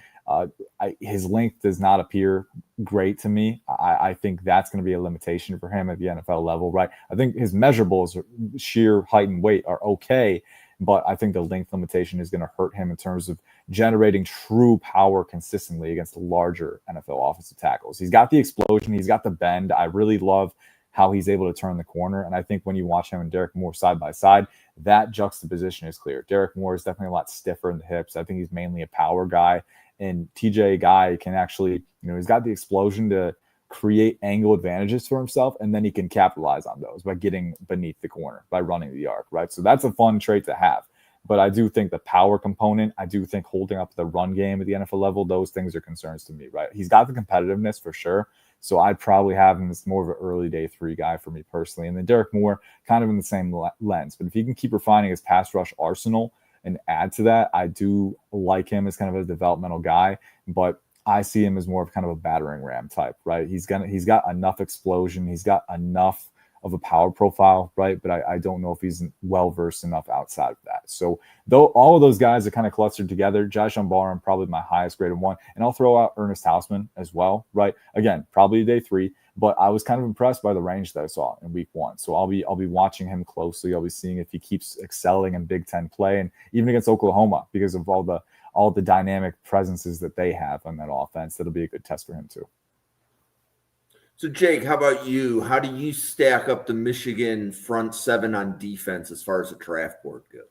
his length does not appear great to me. I think that's going to be a limitation for him at the NFL level, right? I think his measurables, sheer height and weight, are okay, but I think the length limitation is going to hurt him in terms of generating true power consistently against larger NFL offensive tackles. He's got the explosion. He's got the bend. I really love how he's able to turn the corner. And I think when you watch him and Derrick Moore side by side, that juxtaposition is clear. Derrick Moore is definitely a lot stiffer in the hips. I think he's mainly a power guy. And TJ Guy can actually, he's got the explosion to create angle advantages for himself, and then he can capitalize on those by getting beneath the corner, by running the arc, right? So that's a fun trait to have. But I do think the power component, I do think holding up the run game at the NFL level, those things are concerns to me, right? He's got the competitiveness for sure. So I'd probably have him as more of an early day 3 guy for me personally. And then Derrick Moore, kind of in the same lens. But if he can keep refining his pass rush arsenal and add to that, I do like him as kind of a developmental guy. But I see him as more of kind of a battering ram type, right? He's got enough explosion. He's got enough of a power profile, right? But I don't know if he's well-versed enough outside of that. So though all of those guys are kind of clustered together, Jaishawn Barham, probably my highest graded one. And I'll throw out Ernest Hausmann as well, right? Again, probably day 3, but I was kind of impressed by the range that I saw in week 1. So I'll be watching him closely. I'll be seeing if he keeps excelling in Big Ten play and even against Oklahoma because of all the dynamic presences that they have on that offense. That'll be a good test for him too. So, Jake, how about you? How do you stack up the Michigan front 7 on defense as far as the draft board goes?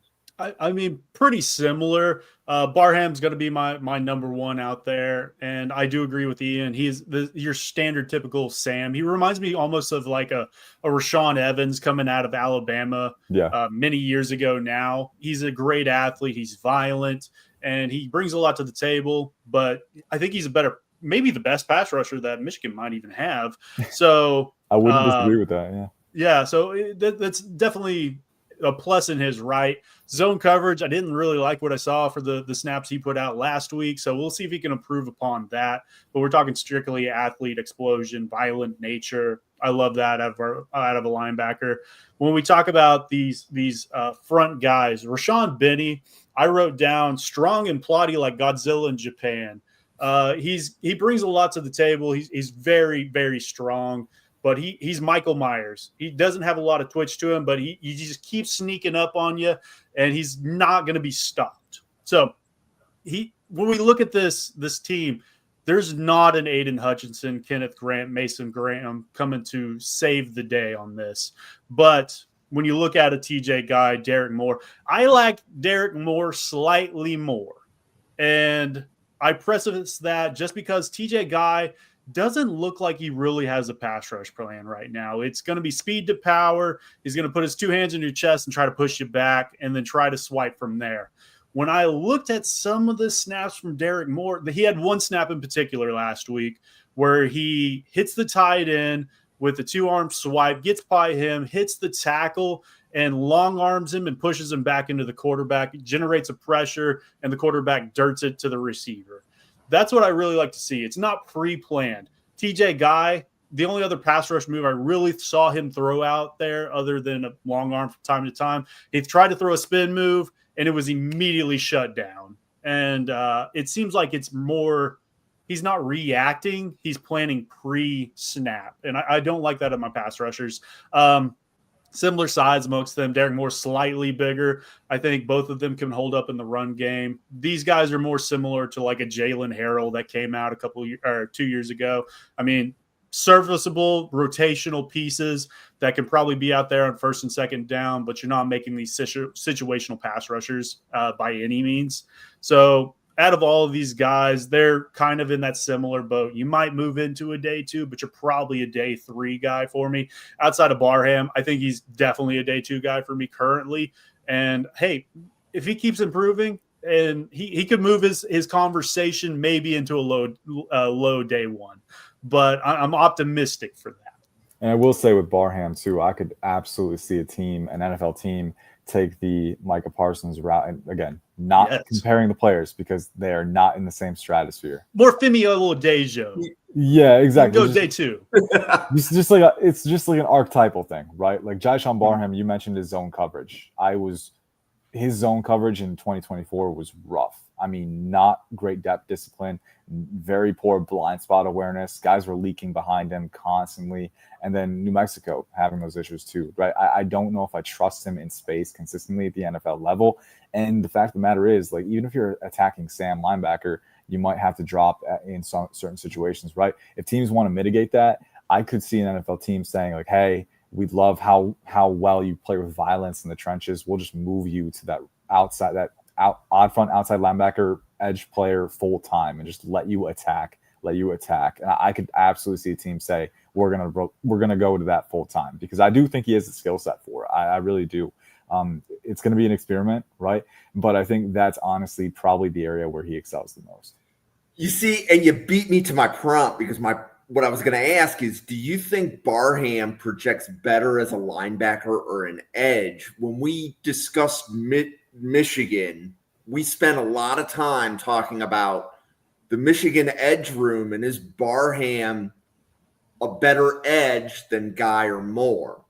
I mean, pretty similar. Barham's going to be my number 1 out there, and I do agree with Ian. He's your standard typical Sam. He reminds me almost of like a Rayshaun Evans coming out of Alabama many years ago now. He's a great athlete. He's violent, and he brings a lot to the table, but I think he's maybe the best pass rusher that Michigan might even have. So I wouldn't disagree with that. Yeah. So that's definitely a plus in his right. Zone coverage, I didn't really like what I saw for the snaps he put out last week. So we'll see if he can improve upon that. But we're talking strictly athlete explosion, violent nature. I love that out of a linebacker. When we talk about these front guys, Rayshaun Benny, I wrote down strong and plotty like Godzilla in Japan. He brings a lot to the table. He's very, very strong. But he's Michael Myers. He doesn't have a lot of twitch to him, but he just keeps sneaking up on you, and he's not going to be stopped. So when we look at this team, there's not an Aiden Hutchinson, Kenneth Grant, Mason Graham coming to save the day on this. But when you look at a TJ guy, Derrick Moore, I like Derrick Moore slightly more. And I preface that just because TJ guy doesn't look like he really has a pass rush plan right now. It's going to be speed to power. He's going to put his 2 hands in your chest and try to push you back and then try to swipe from there. When I looked at some of the snaps from Derrick Moore, he had one snap in particular last week where he hits the tight end with the 2-arm swipe, gets by him, hits the tackle, and long arms him and pushes him back into the quarterback, generates a pressure, and the quarterback dirts it to the receiver. That's what I really like to see. It's not pre-planned. TJ Guy, the only other pass rush move I really saw him throw out there other than a long arm from time to time, he tried to throw a spin move, and it was immediately shut down. And it seems like it's more – he's not reacting. He's planning pre-snap. And I don't like that in my pass rushers. Similar size amongst them. Derrick Moore slightly bigger. I think both of them can hold up in the run game. These guys are more similar to like a Jalen Harrell that came out 2 years ago. I mean, serviceable rotational pieces that can probably be out there on first and second down, but you're not making these situational pass rushers by any means. So out of all of these guys, they're kind of in that similar boat. You might move into a day 2, but you're probably a day 3 guy for me. Outside of Barham, I think he's definitely a day 2 guy for me currently. And hey, if he keeps improving, and he could move his conversation maybe into a low day 1. But I'm optimistic for that. And I will say with Barham too, I could absolutely see an NFL team take the Micah Parsons route. And again, not comparing the players because they are not in the same stratosphere. More Femi Oladejo. Yeah, exactly. Go day 2. It's just like an archetypal thing, right? Like Jaishawn Barham, you mentioned his zone coverage. His zone coverage in 2024 was rough. I mean, not great depth discipline, very poor blind spot awareness. Guys were leaking behind him constantly. And then New Mexico having those issues too, right? I don't know if I trust him in space consistently at the NFL level. And the fact of the matter is, like, even if you're attacking Sam linebacker, you might have to drop in some certain situations, right? If teams want to mitigate that, I could see an NFL team saying like, hey, we love how well you play with violence in the trenches. We'll just move you to that outside, odd front outside linebacker edge player full time and just let you attack. And I could absolutely see a team say, we're gonna go to that full time because I do think he has the skill set for it. I really do. It's going to be an experiment, right? But I think that's honestly probably the area where he excels the most. You see, and you beat me to my prompt because what I was going to ask is, do you think Barham projects better as a linebacker or an edge? When we discussed Michigan, we spent a lot of time talking about the Michigan edge room, and is Barham a better edge than Guy or Moore?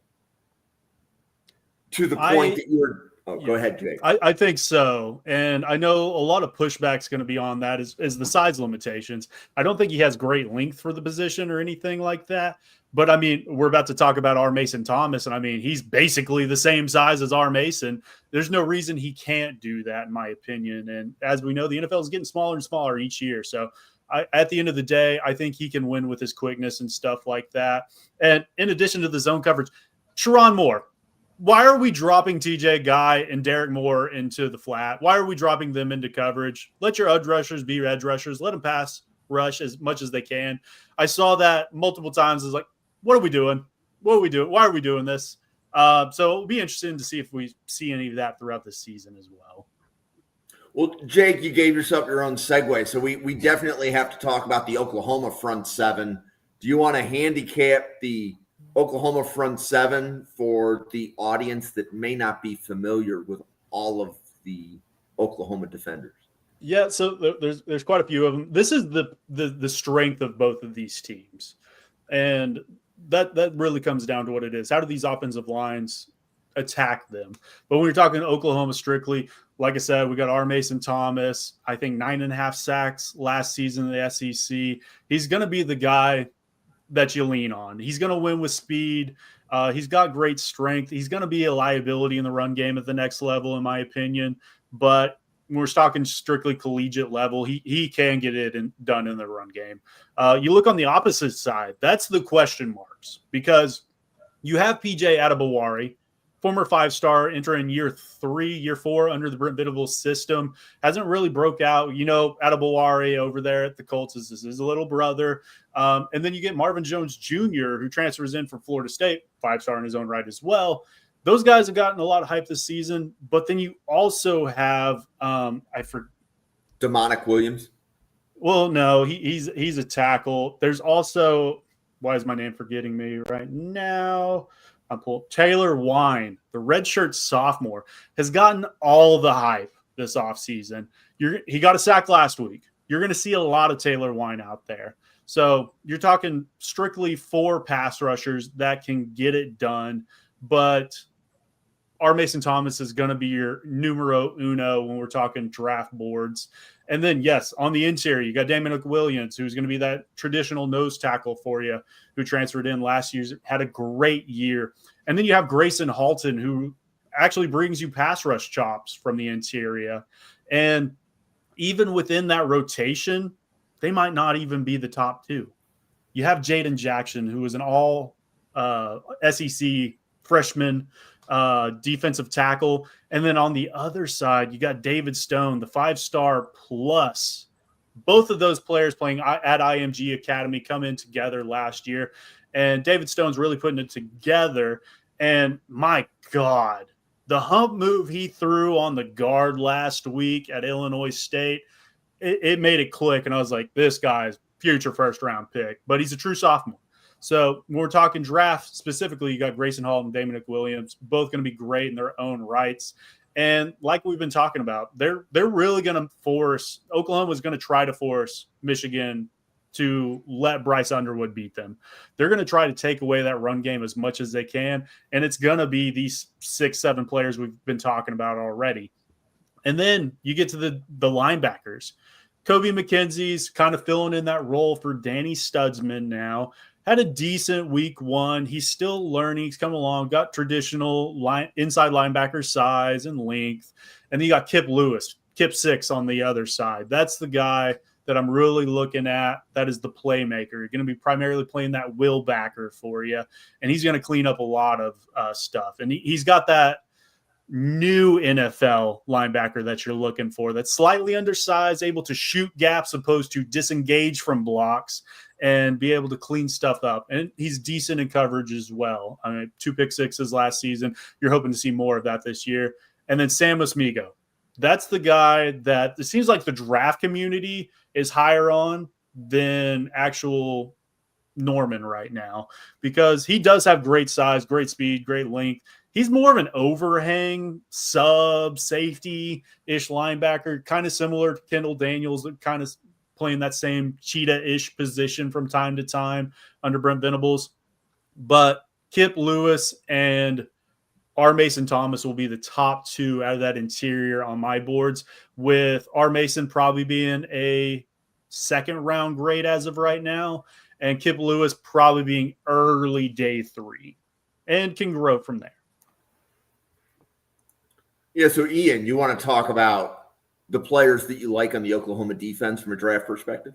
to the point that you're – go ahead, Jake. I think so. And I know a lot of pushback's going to be on that is the size limitations. I don't think he has great length for the position or anything like that. But, I mean, we're about to talk about R. Mason Thomas, and, I mean, he's basically the same size as R. Mason. There's no reason he can't do that, in my opinion. And as we know, the NFL is getting smaller and smaller each year. So, at the end of the day, I think he can win with his quickness and stuff like that. And in addition to the zone coverage, Sherrone Moore. Why are we dropping TJ Guy and Derrick Moore into the flat? Why are we dropping them into coverage? Let your edge rushers be edge rushers. Let them pass rush as much as they can. I saw that multiple times. It's like, what are we doing? What are we doing? Why are we doing this? So it'll be interesting to see if we see any of that throughout the season as well. Well, Jake, you gave yourself your own segue. So we definitely have to talk about the Oklahoma front seven. Do you want to handicap the Oklahoma front seven for the audience that may not be familiar with all of the Oklahoma defenders? Yeah, so there's quite a few of them. This is the strength of both of these teams. And that really comes down to what it is. How do these offensive lines attack them? But when you're talking Oklahoma strictly, like I said, we got R. Mason Thomas, I think 9.5 sacks last season in the SEC. He's going to be the guy that you lean on. He's going to win with speed. He's got great strength. He's going to be a liability in the run game at the next level, in my opinion. But when we're talking strictly collegiate level, he can get it done in the run game. You look on the opposite side, that's the question marks, because you have PJ Adebawari, former 5-star, entering year 4 under the Brent Venables system. Hasn't really broke out. You know, Adebawari over there at the Colts is his little brother. And then you get Marvin Jones Jr., who transfers in from Florida State, 5-star in his own right as well. Those guys have gotten a lot of hype this season. But then you also have Damonic Williams. Well, no, he's a tackle. There's also, why is my name forgetting me right now? Taylor Wine, the redshirt sophomore, has gotten all the hype this offseason. He got a sack last week. You're going to see a lot of Taylor Wine out there. So you're talking strictly 4 pass rushers that can get it done. But R. Mason Thomas is going to be your numero uno when we're talking draft boards. And then, yes, on the interior, you got Damonic Williams, who's going to be that traditional nose tackle for you, who transferred in last year, had a great year. And then you have Grayson Halton, who actually brings you pass rush chops from the interior. And even within that rotation, they might not even be the top 2. You have Jaden Jackson, who is an all SEC freshman defensive tackle. And then on the other side, you got David Stone, the 5-star plus. Both of those players playing at IMG Academy come in together last year. And David Stone's really putting it together. And my God, the hump move he threw on the guard last week at Illinois State, it made it click. And I was like, this guy's future first-round pick. But he's a true sophomore. So when we're talking draft specifically, you got Grayson Hall and Damonic Williams, both going to be great in their own rights. And like we've been talking about, they're really going to force – Oklahoma's going to try to force Michigan to let Bryce Underwood beat them. They're going to try to take away that run game as much as they can, and it's going to be these 6-7 players we've been talking about already. And then you get to the linebackers. Kobe McKenzie's kind of filling in that role for Danny Studsman now. Had a decent week 1. He's still learning. He's coming along. Got traditional inside linebacker size and length. And then you got Kip Lewis, Kip 6 on the other side. That's the guy that I'm really looking at. That is the playmaker. You're going to be primarily playing that will backer for you. And he's going to clean up a lot of stuff. And he's got that new NFL linebacker that you're looking for, that's slightly undersized, able to shoot gaps opposed to disengage from blocks and be able to clean stuff up. And he's decent in coverage as well. I mean, 2 pick sixes last season. You're hoping to see more of that this year. And then Sam Omosigho. That's the guy that it seems like the draft community is higher on than actual Norman right now, because he does have great size, great speed, great length. He's more of an overhang, safety-ish linebacker, kind of similar to Kendall Daniels, kind of playing that same cheetah-ish position from time to time under Brent Venables. But Kip Lewis and R. Mason Thomas will be the top 2 out of that interior on my boards, with R. Mason probably being a second-round grade as of right now, and Kip Lewis probably being early day 3, and can grow from there. Yeah, so Ian, you want to talk about the players that you like on the Oklahoma defense from a draft perspective?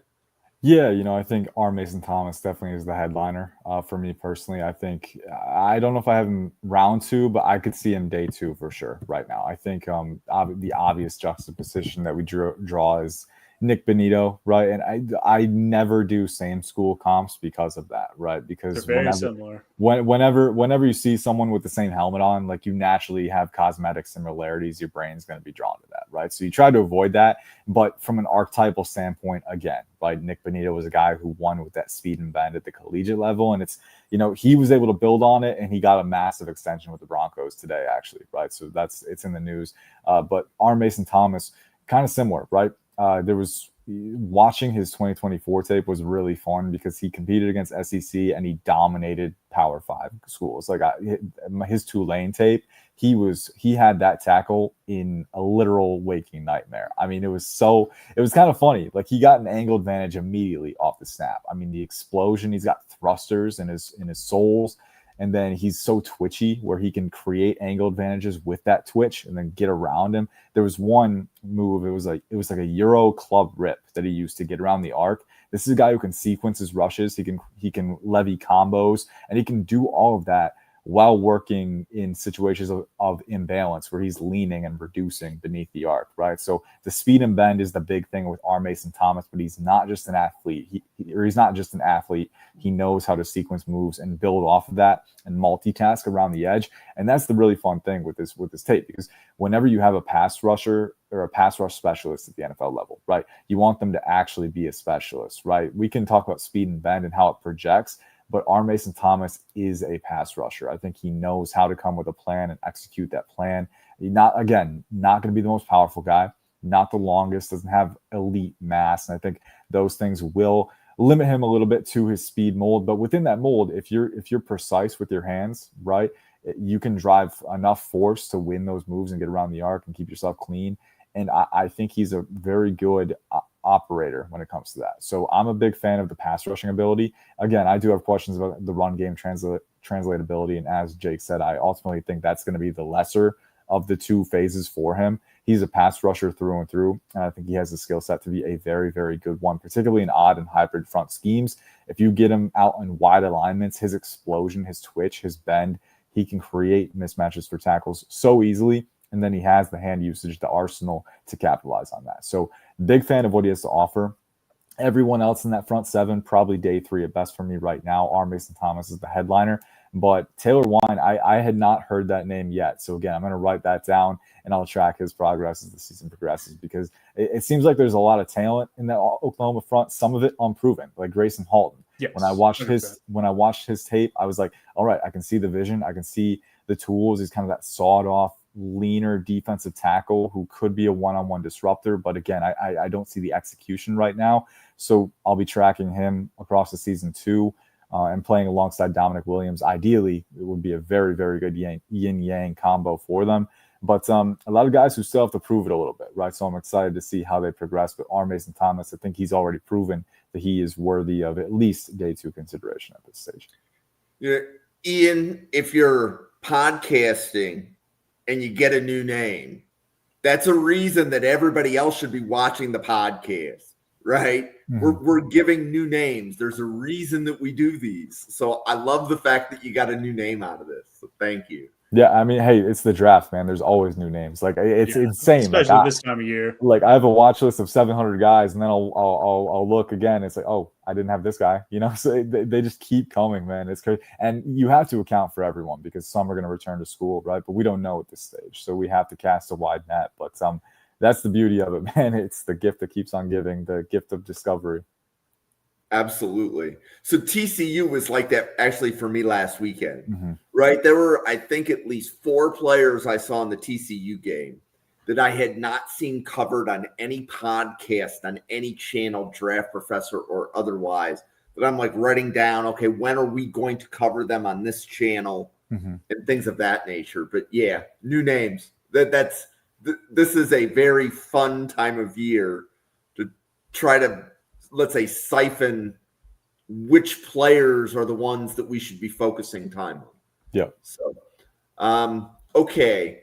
Yeah, I think R. Mason Thomas definitely is the headliner for me personally. I think I don't know if I have him round 2, but I could see him day 2 for sure right now. I think the obvious juxtaposition that we draw is Nick Benito, right? And I never do same school comps because of that, right? Because they're very similar. Whenever you see someone with the same helmet on, like, you naturally have cosmetic similarities, your brain's going to be drawn to that, right? So you try to avoid that. But from an archetypal standpoint, again, right, Nick Benito was a guy who won with that speed and bend at the collegiate level, and it's, he was able to build on it, and he got a massive extension with the Broncos today, actually, right? So it's in the news. But R. Mason Thomas, kind of similar, right? There was watching his 2024 tape was really fun because he competed against SEC and he dominated Power 5 schools. Like his Tulane tape, he had that tackle in a literal waking nightmare. I mean, it was kind of funny. Like, he got an angle advantage immediately off the snap. I mean, the explosion, he's got thrusters in his soles. And then he's so twitchy where he can create angle advantages with that twitch and then get around him. There was one move, it was like a Euro club rip that he used to get around the arc. This is a guy who can sequence his rushes. He can levy combos, and he can do all of that while working in situations of imbalance where he's leaning and reducing beneath the arc, right? So the speed and bend is the big thing with R. Mason Thomas, but he's not just an athlete. He's not just an athlete. He knows how to sequence moves and build off of that and multitask around the edge. And that's the really fun thing with this tape, because whenever you have a pass rusher or a pass rush specialist at the NFL level, right, you want them to actually be a specialist, right? We can talk about speed and bend and how it projects, but R. Mason Thomas is a pass rusher. I think he knows how to come with a plan and execute that plan. Not going to be the most powerful guy, not the longest, doesn't have elite mass. And I think those things will limit him a little bit to his speed mold. But within that mold, if you're precise with your hands, right, you can drive enough force to win those moves and get around the arc and keep yourself clean. And I think he's a very good operator when it comes to that. So I'm a big fan of the pass rushing ability. Again, I do have questions about the run game translatability. And as Jake said, I ultimately think that's going to be the lesser of the 2 phases for him. He's a pass rusher through and through. And I think he has the skill set to be a very, very good one, particularly in odd and hybrid front schemes. If you get him out in wide alignments, his explosion, his twitch, his bend, he can create mismatches for tackles so easily. And then he has the hand usage, the arsenal to capitalize on that. So big fan of what he has to offer. Everyone else in that front 7, probably day 3 at best for me right now. R. Mason Thomas is the headliner. But Taylor Wine, I had not heard that name yet. So again, I'm going to write that down and I'll track his progress as the season progresses, because it seems like there's a lot of talent in that Oklahoma front, some of it unproven, like Grayson Halton. Yes, when I watched his tape, I was like, all right, I can see the vision. I can see the tools. He's kind of that sawed off, leaner defensive tackle who could be a one-on-one disruptor. But again, I don't see the execution right now. So I'll be tracking him across the season too, and playing alongside Dominic Williams. Ideally, it would be a very, very good yin-yang combo for them. But a lot of guys who still have to prove it a little bit, right? So I'm excited to see how they progress. But R. Mason Thomas, I think he's already proven that he is worthy of at least day 2 consideration at this stage. Yeah, Ian, if you're podcasting and you get a new name, that's a reason that everybody else should be watching the podcast, right? Mm-hmm. We're giving new names. There's a reason that we do these. So I love the fact that you got a new name out of this. So thank you. Yeah, I mean, hey, it's the draft, man. There's always new names. Like, it's insane. Especially this time of year. Like, I have a watch list of 700 guys, and then I'll look again. It's like, oh, I didn't have this guy. So they just keep coming, man. It's crazy. And you have to account for everyone, because some are going to return to school, right? But we don't know at this stage. So we have to cast a wide net. But that's the beauty of it, man. It's the gift that keeps on giving, the gift of discovery. Absolutely. So TCU was like that actually for me last weekend, right? There were, I think, at least 4 players I saw in the TCU game that I had not seen covered on any podcast, on any channel, Draft Professor or otherwise, that I'm like writing down, okay, when are we going to cover them on this channel? Mm-hmm. and things of that nature. But yeah, new names. This is a very fun time of year to try to, let's say, siphon which players are the ones that we should be focusing time on. Yeah. So, okay.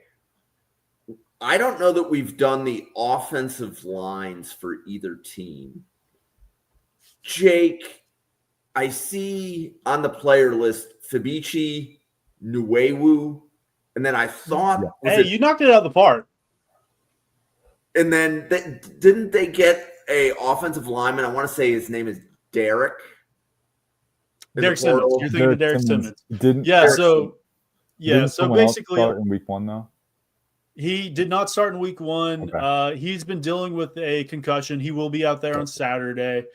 I don't know that we've done the offensive lines for either team. Jake, I see on the player list Febechi, Nwaiwu, and then I thought, you knocked it out of the park. And then didn't they get a offensive lineman? I want to say his name is Derrick. Derrick Simmons. You're thinking of Derrick Simmons. So basically, start in week 1 though. He did not start in week 1. Okay. He's been dealing with a concussion. He will be out there on Saturday.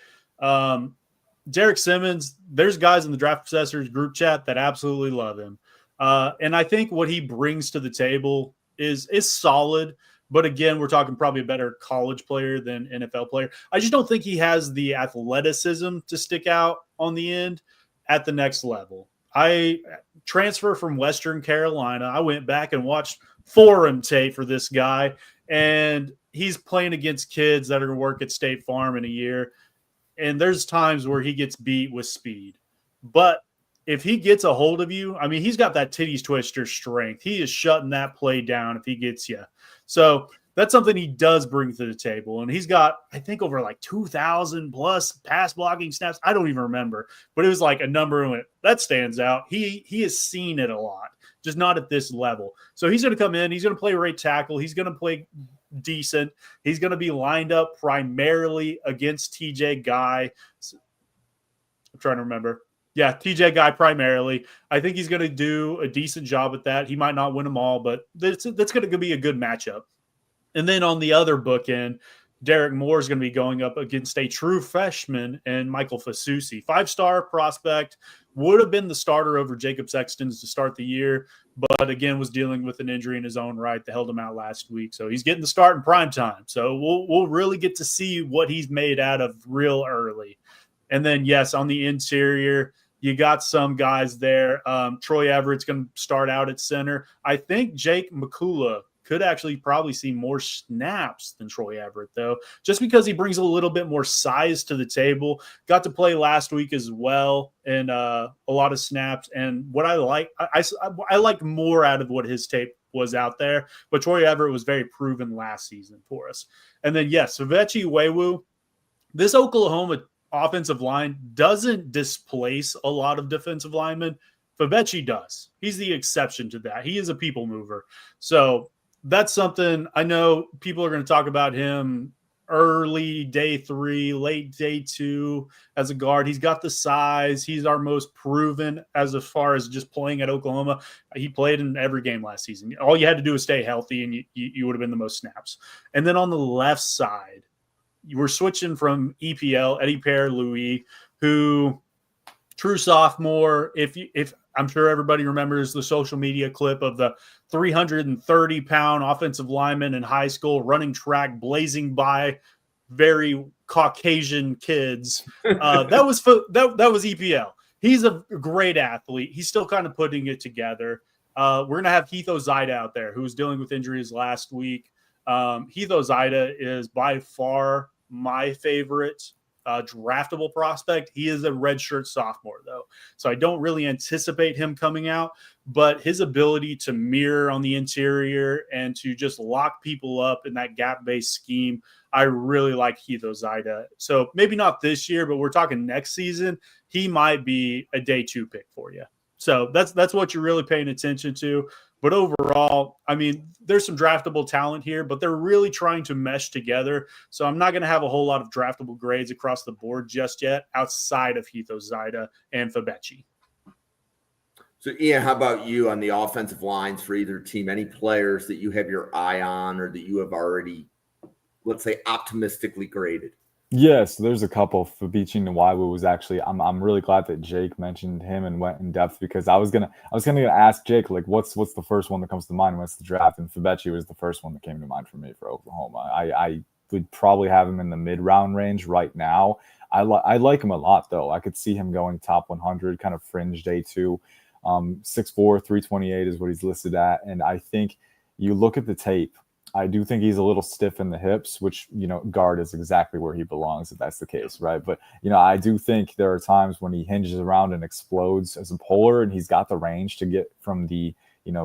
Derrick Simmons, there's guys in the Draft Obsessors group chat that absolutely love him. And I think what he brings to the table is solid. But again, we're talking probably a better college player than NFL player. I just don't think he has the athleticism to stick out on the end at the next level. I transfer from Western Carolina. I went back and watched forum tape for this guy, and he's playing against kids that are going to work at State Farm in a year. And there's times where he gets beat with speed. But if he gets a hold of you, I mean, he's got that titties twister strength. He is shutting that play down if he gets you. So that's something he does bring to the table. And he's got, I think, over like 2,000 plus pass blocking snaps. I don't even remember, but it was like a number that stands out. He has seen it a lot, just not at this level. So he's going to come in. He's going to play right tackle. He's going to play decent. He's going to be lined up primarily against TJ Guy. I'm trying to remember. Yeah, TJ Guy primarily. I think he's going to do a decent job at that. He might not win them all, but that's going to be a good matchup. And then on the other bookend, Derek Moore is going to be going up against a true freshman and Michael Fasusi. 5-star prospect, would have been the starter over Jacob Sextons to start the year, but again was dealing with an injury in his own right that held him out last week. So he's getting the start in prime time. So we'll really get to see what he's made out of real early. And then, yes, on the interior, you got some guys there. Troy Everett's going to start out at center. I think Jake McCulley could actually probably see more snaps than Troy Everett, though, just because he brings a little bit more size to the table. Got to play last week as well, and a lot of snaps. And what I like more out of what his tape was out there, but Troy Everett was very proven last season for us. And then, yes, Febechi Nwaiwu, this Oklahoma offensive line doesn't displace a lot of defensive linemen. Febechi does. He's the exception to that. He is a people mover. So that's something I know people are going to talk about him early day 3, late day 2 as a guard. He's got the size. He's our most proven as far as just playing at Oklahoma. He played in every game last season. All you had to do was stay healthy, and you would have been the most snaps. And then on the left side, you were switching from EPL, Eddie Pierre-Louis, who true sophomore. If I'm sure everybody remembers the social media clip of the 330-pound offensive lineman in high school running track, blazing by very Caucasian kids. That was EPL. He's a great athlete. He's still kind of putting it together. We're going to have Heath Ozida out there, who was dealing with injuries last week. Heath Ozida is by far my favorite draftable prospect. He is a redshirt sophomore, though, so I don't really anticipate him coming out, but his ability to mirror on the interior and to just lock people up in that gap-based scheme, I really like Heath Ozida. So maybe not this year, but we're talking next season, he might be a day 2 pick for you. So that's what you're really paying attention to. But overall, I mean, there's some draftable talent here, but they're really trying to mesh together. So I'm not going to have a whole lot of draftable grades across the board just yet, outside of Heath Ozida and Febechi. So, Ian, how about you on the offensive lines for either team? Any players that you have your eye on or that you have already, let's say, optimistically graded? Yes, there's a couple. Febechi Nwaiwu was actually. I'm really glad that Jake mentioned him and went in depth, because I was gonna ask Jake, like, what's the first one that comes to mind when it's the draft, and Febechi was the first one that came to mind for me for Oklahoma. I would probably have him in the mid-round range right now. I like him a lot, though. I could see him going top 100, kind of fringe day 2. 6'4", 328 is what he's listed at. And I think you look at the tape, I do think he's a little stiff in the hips, which, guard is exactly where he belongs if that's the case, right? But, I do think there are times when he hinges around and explodes as a puller, and he's got the range to get from the,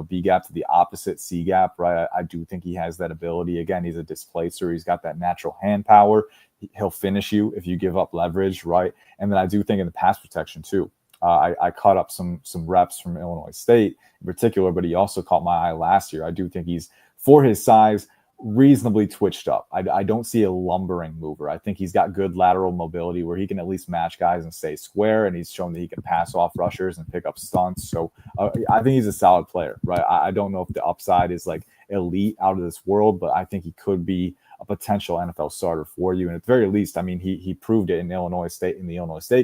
B gap to the opposite C gap, right? I do think he has that ability. Again, he's a displacer. He's got that natural hand power. He'll finish you if you give up leverage, right? And then I do think in the pass protection too. I caught up some reps from Illinois State in particular, but he also caught my eye last year. I do think he's, for his size, reasonably twitched up. I don't see a lumbering mover. I think he's got good lateral mobility where he can at least match guys and stay square, and he's shown that he can pass off rushers and pick up stunts. So I think he's a solid player, right? I don't know if the upside is like elite out of this world, but I think he could be a potential NFL starter for you. And at the very least, I mean, he proved it in the Illinois State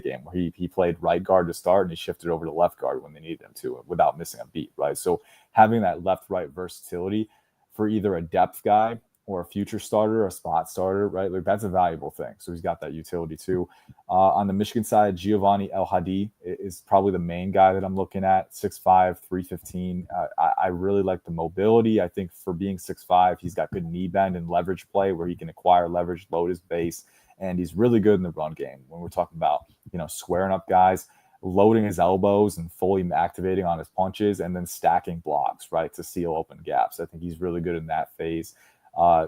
game where he played right guard to start and he shifted over to left guard when they needed him to without missing a beat, right? So having that left-right versatility for either a depth guy or a future starter, a spot starter, right? Like that's a valuable thing. So he's got that utility too. On the Michigan side, Giovanni Hadi is probably the main guy that I'm looking at. 6'5", 315. I really like the mobility. I think for being 6'5", he's got good knee bend and leverage play where he can acquire leverage, load his base, and he's really good in the run game. When we're talking about, squaring up guys, loading his elbows and fully activating on his punches and then stacking blocks, right, to seal open gaps. I think he's really good in that phase.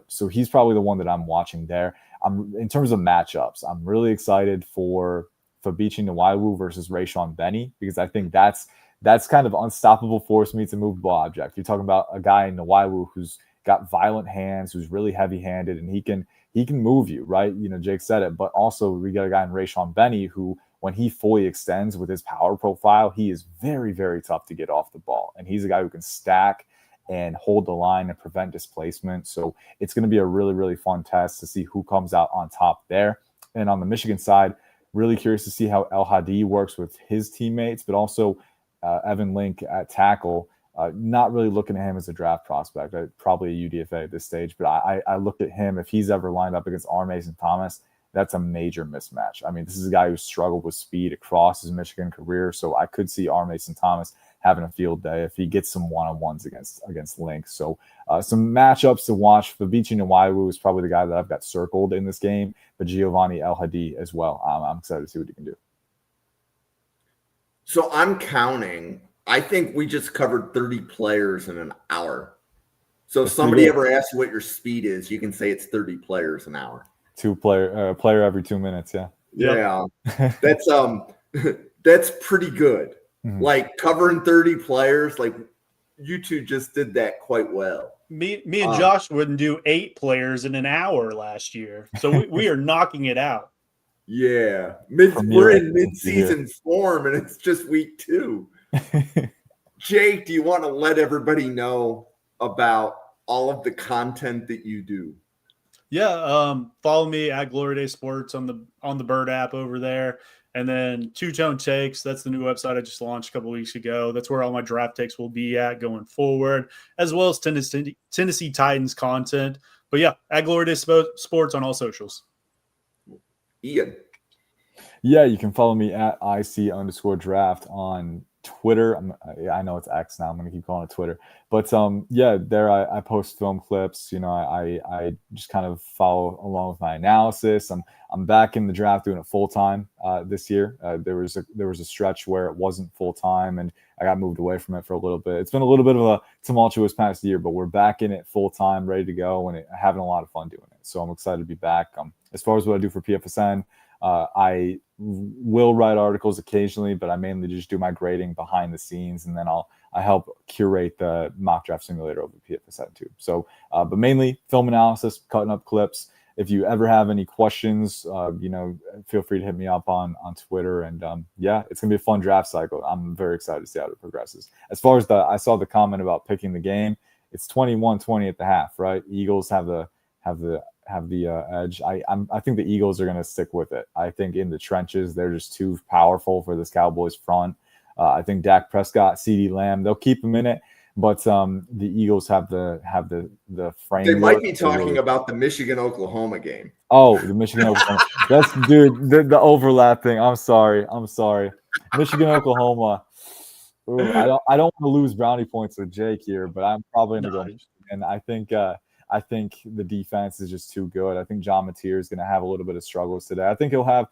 So he's probably the one that I'm watching there. In terms of matchups, I'm really excited for Febechi Nwaiwu versus Rayshaun Benny because I think that's kind of unstoppable force meets a movable object. You're talking about a guy in Nwaiwu who's got violent hands, who's really heavy-handed, and he can move you, right? Jake said it, but also we got a guy in Rayshaun Benny who, when he fully extends with his power profile, he is very, very tough to get off the ball. And he's a guy who can stack and hold the line and prevent displacement. So it's going to be a really, really fun test to see who comes out on top there. And on the Michigan side, really curious to see how Hadi works with his teammates, but also Evan Link at tackle. Not really looking at him as a draft prospect, probably a UDFA at this stage, but I look at him, if he's ever lined up against Mason Thomas, that's a major mismatch. I mean, this is a guy who struggled with speed across his Michigan career, so I could see Mason Thomas having a field day if he gets some one-on-ones against Link. So some matchups to watch. Febechi Nwaiwu is probably the guy that I've got circled in this game, but Giovanni Hadi as well. I'm excited to see what he can do. So I'm counting. I think we just covered 30 players in an hour. So if somebody ever asks what your speed is, you can say it's 30 players an hour. Player every 2 minutes. Yeah. Yeah. That's pretty good. Mm-hmm. Like covering 30 players, like you two just did that quite well. Me and Josh wouldn't do 8 players in an hour last year. So we are knocking it out. Yeah. We're in mid-season form and it's just week 2. Jake, do you want to let everybody know about all of the content that you do? Yeah, follow me at Glory Day Sports on the Bird app over there. And then Two Tone Takes, that's the new website I just launched a couple weeks ago. That's where all my draft takes will be at going forward, as well as Tennessee Titans content. But yeah, at Glory Day Sports on all socials. Ian. Yeah, you can follow me at IC_draft on Twitter. I know it's X now. I'm going to keep calling it Twitter. But yeah, there I post film clips. I just kind of follow along with my analysis. I'm back in the draft doing it full time this year. There was a stretch where it wasn't full time, and I got moved away from it for a little bit. It's been a little bit of a tumultuous past year, but we're back in it full time, ready to go, and having a lot of fun doing it. So I'm excited to be back. As far as what I do for PFSN, I will write articles occasionally, but I mainly just do my grading behind the scenes, and then I help curate the mock draft simulator over PFSN too. So, but mainly film analysis, cutting up clips. If you ever have any questions, feel free to hit me up on Twitter. And yeah, it's gonna be a fun draft cycle. I'm very excited to see how it progresses. As far as I saw the comment about picking the game. It's 21-20 at the half, right? Eagles have the edge. I think the Eagles are going to stick with it. I think in the trenches, they're just too powerful for this Cowboys front. I think Dak Prescott, CeeDee Lamb, they'll keep them in it, but the Eagles have the framework. They might be talking about the Michigan-Oklahoma game. Oh, the Michigan-Oklahoma. That's the overlap thing. I'm sorry. Michigan-Oklahoma. Ooh, I don't want to lose brownie points with Jake here, but I'm probably going to go No. Michigan. I think the defense is just too good. I think John Mateer is going to have a little bit of struggles today. I think he'll have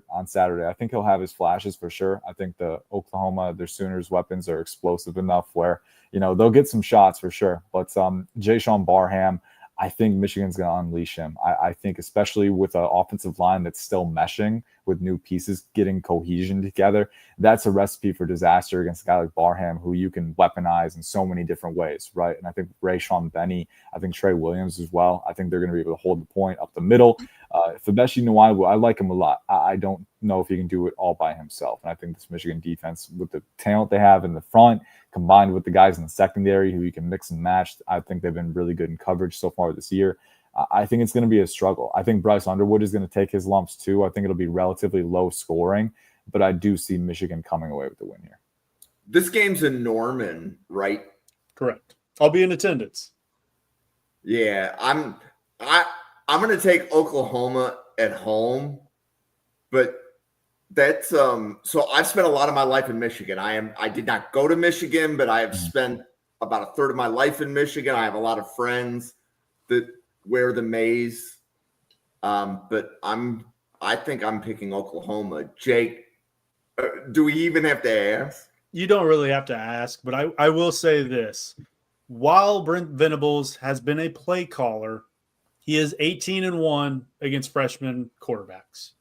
on Saturday. I think he'll have his flashes for sure. I think the Oklahoma, their Sooners weapons are explosive enough where they'll get some shots for sure. But Jaishawn Barham, I think Michigan's going to unleash him. I think especially with an offensive line that's still meshing with new pieces, getting cohesion together, that's a recipe for disaster against a guy like Barham, who you can weaponize in so many different ways, right? And I think Rayshaun, I think Trey Williams as well. I think they're going to be able to hold the point up the middle. Febechi Nwaiwu, I like him a lot. I don't know if he can do it all by himself. And I think this Michigan defense, with the talent they have in the front, combined with the guys in the secondary who you can mix and match, I think they've been really good in coverage so far this year. I think it's going to be a struggle. I think Bryce Underwood is going to take his lumps too. I think it'll be relatively low scoring, but I do see Michigan coming away with the win here. This game's in Norman, right? Correct. I'll be in attendance. Yeah, I'm going to take Oklahoma at home, but that's so I've spent a lot of my life in Michigan. I did not go to Michigan, but I have spent about a third of my life in Michigan. I have a lot of friends that wear the maize. But I think I'm picking Oklahoma. Jake, do we even have to ask? You don't really have to ask, but I will say this. While Brent Venables has been a play caller, he is 18-1 against freshman quarterbacks.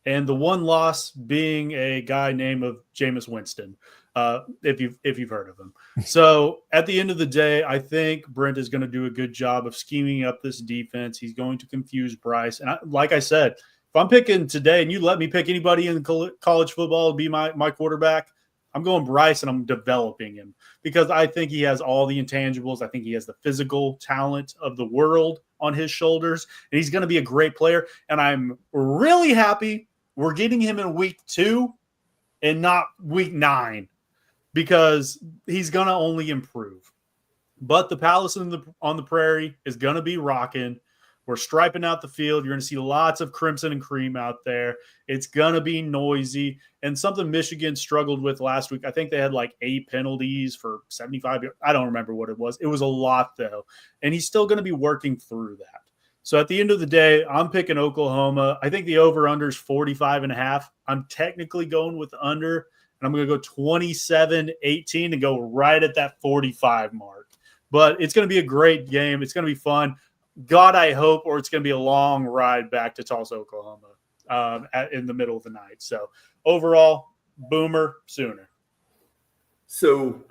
And the one loss being a guy named of Jameis Winston, if you've heard of him. So at the end of the day, I think Brent is going to do a good job of scheming up this defense. He's going to confuse Bryce. And like I said, if I'm picking today and you let me pick anybody in college football to be my quarterback, I'm going Bryce and I'm developing him because I think he has all the intangibles. I think he has the physical talent of the world on his shoulders, and he's going to be a great player. And I'm really happy we're getting him in week 2 and not week 9 because he's going to only improve. But the Palace on the Prairie is going to be rocking. We're striping out the field. You're going to see lots of crimson and cream out there. It's going to be noisy. And something Michigan struggled with last week, I think they had like 8 penalties for 75 yards. I don't remember what it was. It was a lot, though. And he's still going to be working through that. So at the end of the day, I'm picking Oklahoma. I think the over-under is 45.5. I'm technically going with the under, and I'm going to go 27-18 and go right at that 45 mark. But it's going to be a great game. It's going to be fun. God, I hope, or it's going to be a long ride back to Tulsa, Oklahoma in the middle of the night. So overall, Boomer, Sooner. So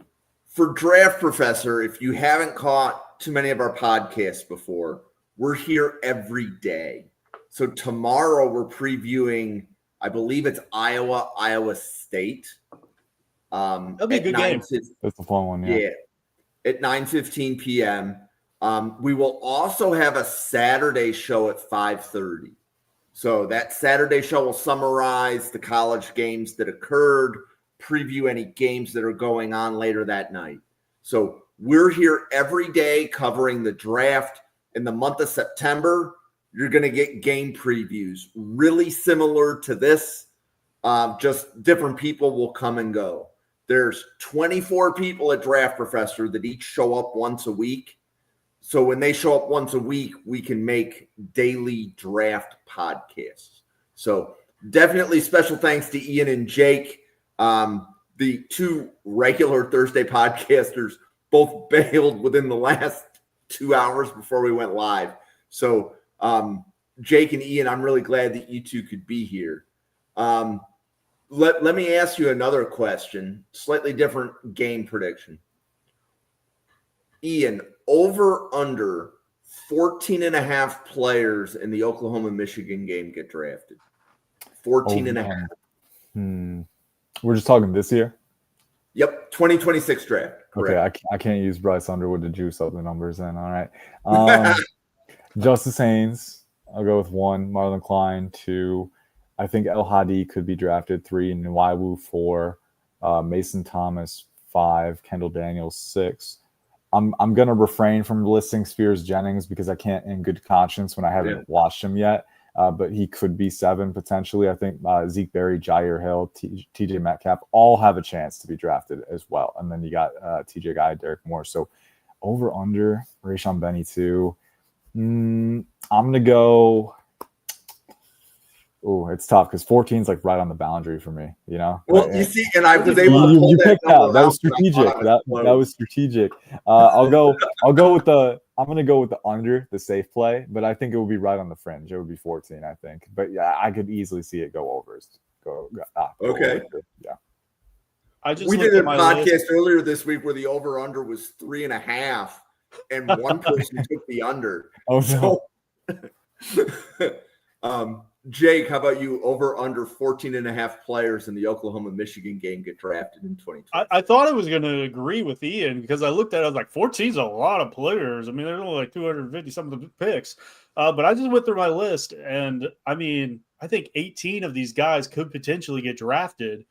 for Draft Professor, if you haven't caught too many of our podcasts before, we're here every day. So tomorrow we're previewing, I believe it's Iowa State. That'll be a good game. That's a fun one, yeah. At 9:15 p.m. We will also have a Saturday show at 5:30. So that Saturday show will summarize the college games that occurred, preview any games that are going on later that night. So we're here every day covering the draft. In the month of September, you're going to get game previews, really similar to this. Just different people will come and go. There's 24 people at Draft Professor that each show up once a week. So when they show up once a week, we can make daily draft podcasts. So definitely special thanks to Ian and Jake, the 2 regular Thursday podcasters, both bailed within the last 2 hours before we went live. So Jake and Ian, I'm really glad that you two could be here. Let me ask you another question, slightly different game prediction. Ian, over under 14.5 players in the Oklahoma-Michigan game get drafted. 14.5. We're just talking this year? Yep, 2026 draft. Correct. Okay, I can't use Bryce Underwood to juice up the numbers then. All right. Justice Haynes, I'll go with 1. Marlon Klein, 2. I think El Hadi could be drafted 3. Nwaiwu, 4. Mason Thomas, 5. Kendall Daniels, 6. I'm going to refrain from listing Spears-Jennings because I can't in good conscience when I haven't watched him yet. but he could be 7 potentially. I think Zeke Berry, Jyaire Hill, TJ Metcalf all have a chance to be drafted as well. And then you got TJ Guy, Derrick Moore. So over under Rayshaun Benny too. I'm gonna go. Oh, it's tough because 14 is like right on the boundary for me, you know. Well, you see, and I was able to pull you picked that. That was out, strategic. That was strategic. I'm gonna go with the under, the safe play, but I think it would be right on the fringe. It would be 14, I think. But yeah, I could easily see it go over. Okay. Over. Yeah. We did a podcast earlier this week where the over under was 3.5, and one person took the under. Oh no. So, Jake, how about you? Over under 14.5 players in the Oklahoma Michigan game get drafted in 2020. I thought I was going to agree with Ian because I looked at it, I was like, 14 is a lot of players. I mean, there's only like 250 something picks. But I just went through my list, and I mean, I think 18 of these guys could potentially get drafted.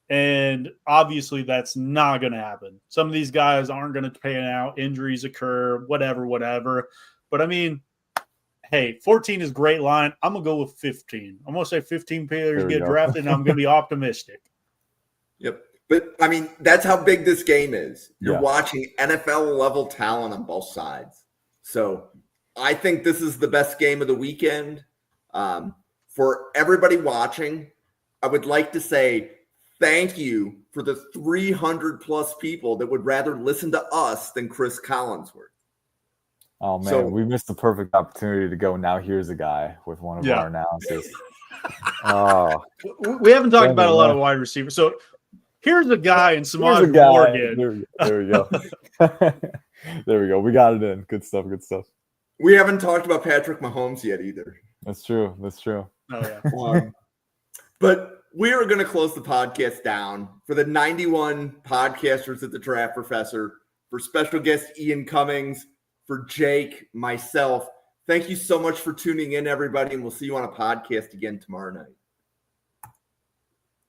And obviously, that's not going to happen. Some of these guys aren't going to pan out. Injuries occur, whatever. But I mean, hey, 14 is a great line. I'm going to go with 15. I'm going to say 15 players get drafted, and I'm going to be optimistic. Yep. But, I mean, that's how big this game is. You're watching NFL-level talent on both sides. So I think this is the best game of the weekend. For everybody watching, I would like to say thank you for the 300-plus people that would rather listen to us than Chris Collinsworth. Oh, man, we missed the perfect opportunity to go, now here's a guy with one of our analysis. We haven't talked about a lot of wide receivers. So here's a guy in Semaj Morgan. There we go. There we go. We got it in. Good stuff. We haven't talked about Patrick Mahomes yet either. That's true. Oh, yeah. But we are going to close the podcast down. For the 91 podcasters at the Draft Professor, for special guest Ian Cummings, for Jake, myself, thank you so much for tuning in, everybody, and we'll see you on a podcast again tomorrow night.